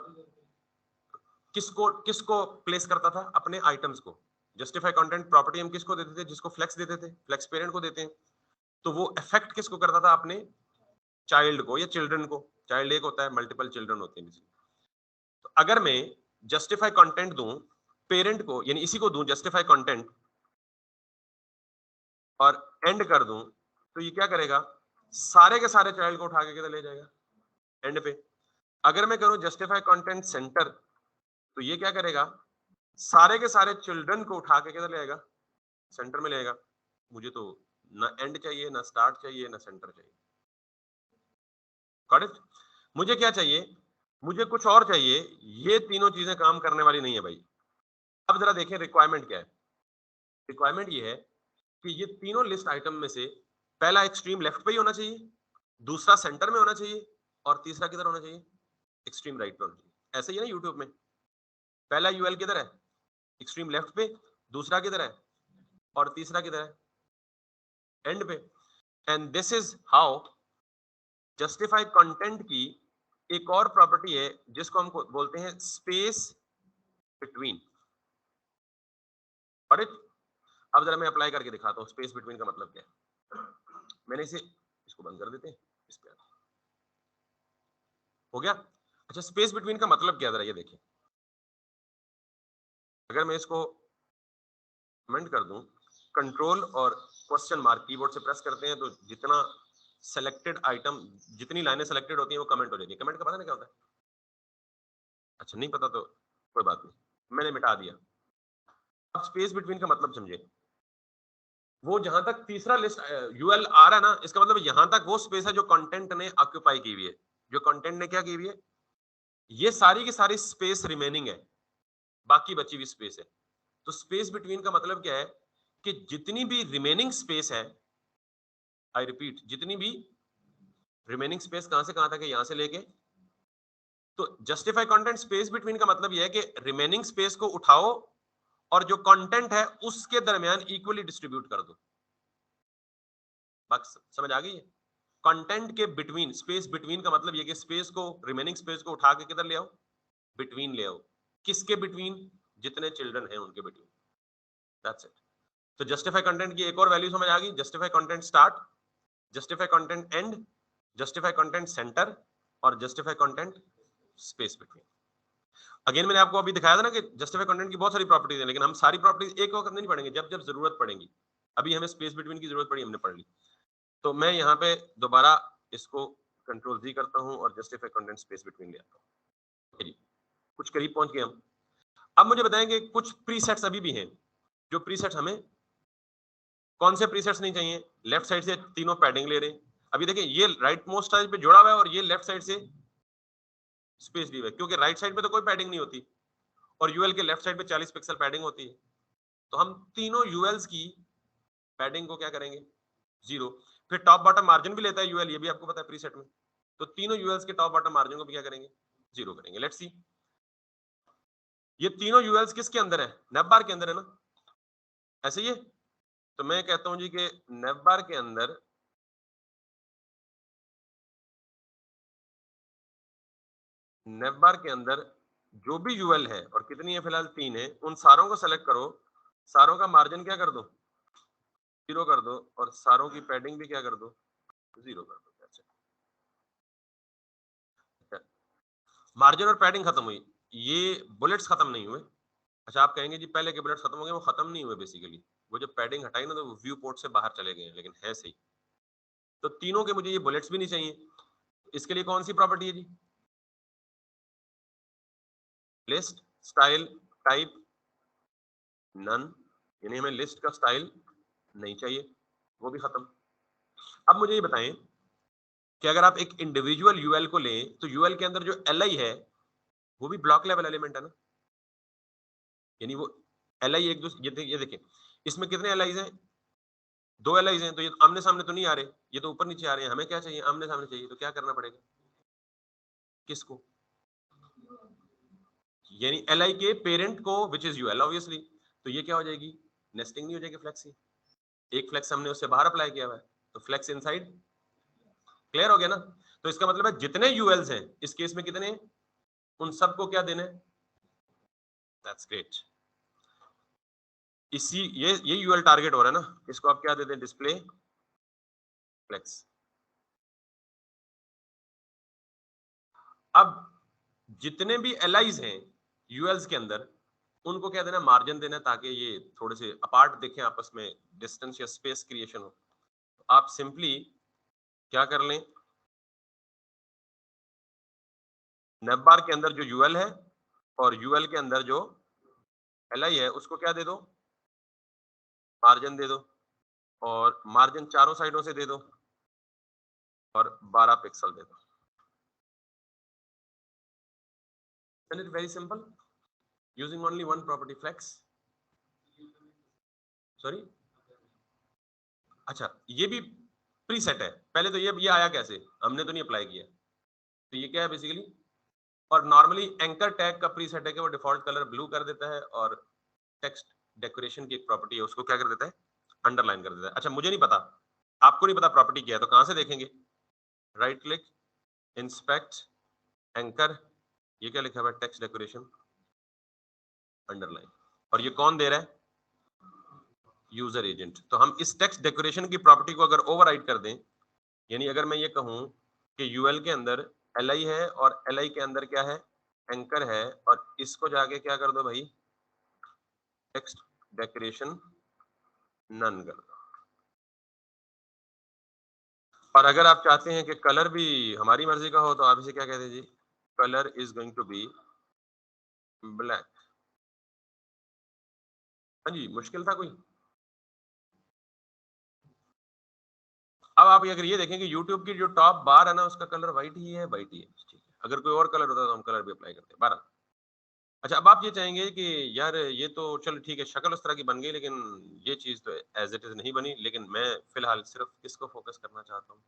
किसको किसको प्लेस करता था, अपने आइटम्स को। जस्टिफाई कंटेंट प्रॉपर्टी हम किसको देते थे, जिसको फ्लेक्स देते थे, फ्लेक्स पेरेंट को देते हैं। तो वो इफेक्ट किसको करता था, अपने चाइल्ड को या चिल्ड्रन को। चाइल्ड एक होता है, मल्टीपल चिल्ड्रन होते हैं। तो अगर मैं जस्टिफाई कंटेंट दूं पेरेंट को, यानी इसी को दूं जस्टिफाई कंटेंट, और एंड कर दूं, तो ये क्या करेगा, सारे के सारे चाइल्ड को उठा के किधर ले जाएगा, एंड पे। अगर मैं करूं जस्टिफाई कंटेंट सेंटर, तो ये क्या करेगा, सारे के सारे चिल्ड्रन को उठा के किधर ले आएगा, सेंटर में ले आएगा। मुझे तो ना एंड चाहिए, ना स्टार्ट चाहिए, ना सेंटर चाहिए। Got it? मुझे क्या चाहिए, मुझे कुछ और चाहिए। ये तीनों चीजें काम करने वाली नहीं है भाई। अब जरा देखें रिक्वायरमेंट क्या है। रिक्वायरमेंट ये है कि ये तीनों लिस्ट आइटम में से पहला एक्सट्रीम लेफ्ट पे ही होना चाहिए, दूसरा सेंटर में होना चाहिए, और तीसरा किधर होना चाहिए, एक्सट्रीम राइट पे होना चाहिए। ऐसे ही है ना यूट्यूब में, पहला यूएल किधर है, एक्सट्रीम लेफ्ट पे, दूसरा किधर है, और तीसरा किधर है, एंड पे। And this is how justify content की एक और प्रॉपर्टी है, जिसको हम बोलते हैं स्पेस बिटवीन। और अब जरा मैं अप्लाई करके दिखाता हूँ स्पेस बिटवीन का मतलब क्या है। मैंने इसको बंद कर देते हैं, इस पे हो गया। अच्छा, स्पेस बिटवीन का मतलब क्या, जरा ये देखिए। अगर मैं इसको कमेंट कर दूं, कंट्रोल और क्वेश्चन मार्क कीबोर्ड से प्रेस करते हैं, तो जितना सेलेक्टेड आइटम, जितनी लाइनें सेलेक्टेड होती हैं वो कमेंट हो जाती है। कमेंट का पता नहीं क्या होता है, अच्छा नहीं पता तो कोई बात नहीं, मैंने मिटा दिया। अब स्पेस बिटवीन का मतलब समझे, वो जहां तक तीसरा लिस्ट यूएल आ रहा है ना, इसका मतलब यहां तक वो स्पेस है जो कंटेंट ने ऑक्यूपाई की हुई है, जो कंटेंट ने क्या की हुई है, ये सारी की सारी स्पेस रिमेनिंग है, बाकी बची हुई स्पेस है। तो स्पेस बिटवीन का मतलब क्या है, कि जितनी भी रिमेनिंग स्पेस है, आई रिपीट, जितनी भी रिमेनिंग स्पेस कहां से कहां तक है, यहां से लेके, तो जस्टिफाई कंटेंट स्पेस बिटवीन का मतलब यह है कि रिमेनिंग स्पेस को उठाओ और जो कंटेंट है उसके दरमियान इक्वली डिस्ट्रीब्यूट कर दो। बात समझ आ गई है? कंटेंट के बिटवीन, स्पेस बिटवीन का मतलब ये कि स्पेस को, रिमेनिंग स्पेस को उठा के किधर ले आओ, बिटवीन ले आओ। किसके बिटवीन? जितने चिल्ड्रन हैं उनके बिटवीन। That's it. तो जस्टिफाई कंटेंट की एक और वैल्यू समझ आ गई। Justify content start, justify content end, justify content center और justify content space between. Again मैंने आपको अभी दिखाया था ना कि जस्टिफाई कंटेंट की बहुत सारी प्रॉपर्टीज हैं, लेकिन हम सारी प्रॉपर्टीज एक वक्त नहीं पढ़ेंगे, जब जब जरूरत पड़ेगी। अभी हमें स्पेस बिटवीन की जरूरत पड़ी, हमने पढ़ ली। तो मैं यहाँ पे दोबारा इसको कंट्रोल जी करता हूँ और जस्टिफाई कंटेंट स्पेस बिटवीन ले आता हूँ। कुछ करीब पहुंच गए हम। अब मुझे बताएंगे कुछ प्रीसेट्स अभी भी हैं, जो प्रीसेट्स हमें, कौन से प्रीसेट्स नहीं चाहिए? लेफ्ट साइड से तीनों पैडिंग ले रहे हैं। अभी देखिए ये राइट मोस्ट साइड पे जुड़ा हुआ है और ये लेफ्ट साइड से स्पेस दी हुई है, क्योंकि राइट साइड पे तो कोई पैडिंग नहीं होती और यूएल के लेफ्ट साइड पे 40 पिक्सल पैडिंग होती है। तो हम तीनों यूएल्स की पैडिंग को क्या करेंगे? 0। फिर टॉप बॉटम मार्जिन भी लेता है यूएल, ये भी आपको पता है प्रीसेट में। तो तीनों यूएल्स के टॉप बॉटम मार्जिन को भी क्या करेंगे? 0 करेंगे। लेट्स सी, ये तीनों यूएल्स किसके अंदर है? नेवबार के अंदर है ना, ऐसे ही है। तो मैं कहता हूं जी कि नेवबार के अंदर जो भी यूएल है, और कितनी है फिलहाल? 3 है, उन सारों को सेलेक्ट करो, सारों का मार्जिन क्या कर दो? 0 कर दो, और सारों की पैडिंग भी क्या कर दो? 0 कर दो। मार्जिन और पैडिंग खत्म हुई, ये बुलेट्स खत्म नहीं हुए। अच्छा, आप कहेंगे जी पहले के बुलेट्स खत्म हो गए, वो खत्म नहीं हुए बेसिकली। वो जब पैडिंग हटाई ना तो वो व्यू पोर्ट से बाहर चले गए, लेकिन है सही। तो तीनों के मुझे ये बुलेट्स भी नहीं चाहिए। इसके लिए कौन सी प्रॉपर्टी है जी? लिस्ट स्टाइल टाइप नन, यानी हमें लिस्ट का स्टाइल नहीं चाहिए, वो भी खत्म। अब मुझे ये बताएं कि अगर आप एक इंडिविजुअल यूएल को लें तो यूएल के अंदर जो एल आई है वो भी ब्लॉक लेवल एलिमेंट है ना, यानी वो एल आई एक दूसरे, ये देखिए इसमें कितने एल आईज हैं? 2 एल आईज हैं। तो ये आमने सामने तो नहीं आ रहे, ये तो ऊपर नीचे आ रहे हैं। हमें क्या चाहिए? आमने सामने चाहिए। तो क्या करना पड़ेगा? किसको? यानी एल आई के पेरेंट को, विच इज यूएल ऑब्वियसली। तो ये क्या हो जाएगी? नेस्टिंग नहीं हो जाएगी फ्लेक्स की। एक फ्लेक्स हमने उससे बाहर अप्लाई किया हुआ है, तो फ्लेक्स इनसाइड। क्लियर हो गया ना? तो इसका मतलब है जितने यूएल्स हैं इस केस में कितने, उन सबको क्या देना है? That's great. इसी ये यूएल टारगेट हो रहा है ना, इसको आप क्या देते हैं? Display flex. अब जितने भी एलाइज हैं यूएल्स के अंदर, उनको क्या देना? मार्जिन देना, ताकि ये थोड़े से अपार्ट देखें आपस में, डिस्टेंस या स्पेस क्रिएशन हो। आप सिंपली क्या कर लें? नेवबार के अंदर जो यूएल है और यूएल के अंदर जो एलआई है उसको क्या दे दो? मार्जिन दे दो, और मार्जिन चारों साइडों से दे दो, और 12 पिक्सल दे दो। Isn't it very simple? Using only one property, flex. Sorry? अच्छा, ये भी प्रीसेट है। पहले तो ये आया कैसे? हमने तो नहीं अप्लाई किया। तो ये क्या है बेसिकली? और नॉर्मली एंकर टैग का प्रीसेट है कि वो डिफॉल्ट कलर ब्लू कर देता है, और टेक्स्ट डेकोरेशन की एक प्रॉपर्टी है उसको क्या कर देता है? अंडरलाइन कर देता है। अच्छा, मुझे नहीं पता, आपको नहीं पता प्रॉपर्टी क्या है, तो कहां से देखेंगे? राइट क्लिक, इंस्पेक्ट, एंकर, ये क्या लिखा हुआ है? Text decoration underline. और ये कौन दे रहा है? User agent. तो हम इस टेक्स्ट डेकोरेशन की प्रॉपर्टी को अगर ओवरराइड कर दें, यानी अगर मैं ये कहूं कि यूएल के अंदर एल आई है और एल आई के अंदर क्या है? एंकर है, और इसको जाके क्या कर दो भाई? टेक्स्ट डेकोरेशन नन कर दो। और अगर आप चाहते हैं कि कलर भी हमारी मर्जी का हो, तो आप इसे क्या कहते हैं जी? Colour is going to be black. हाँ जी, मुश्किल था कोई? अब आप अगर ये देखें कि YouTube की जो टॉप बार है ना, उसका कलर व्हाइट ही है, व्हाइट ही है। ठीक है, अगर कोई और कलर होता तो हम कलर भी अप्लाई करते। 12। अच्छा, अब आप ये चाहेंगे कि यार ये तो चलो ठीक है, शक्ल उस तरह की बन गई, लेकिन ये चीज तो एज इट इज नहीं बनी। लेकिन मैं फिलहाल सिर्फ किसको फोकस करना चाहता हूँ?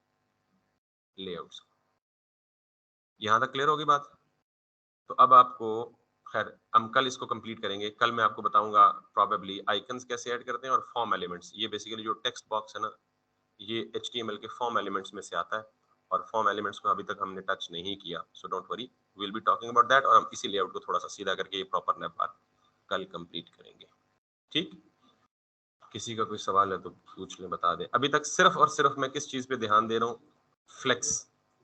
लेआउट्स। यहाँ तक क्लियर होगी बात? तो अब आपको खैर हम कल इसको कंप्लीट करेंगे। कल मैं आपको बताऊंगा प्रोबेबली आइकन्स कैसे ऐड करते हैं और फॉर्म एलिमेंट्स। ये बेसिकली जो टेक्स्ट बॉक्स है ना, ये HTML के फॉर्म एलिमेंट्स में से आता है और फॉर्म एलिमेंट्स को अभी तक हमने टच नहीं किया, so don't worry, we will be talking about that. और हम इसी लेआउट को थोड़ा सा सीधा करके ये प्रॉपर नैप बार कल कंप्लीट करेंगे। ठीक, किसी का कोई सवाल है तो पूछ ले, बता दे। अभी तक सिर्फ और सिर्फ मैं किस चीज पे ध्यान दे रहा हूँ, फ्लेक्स।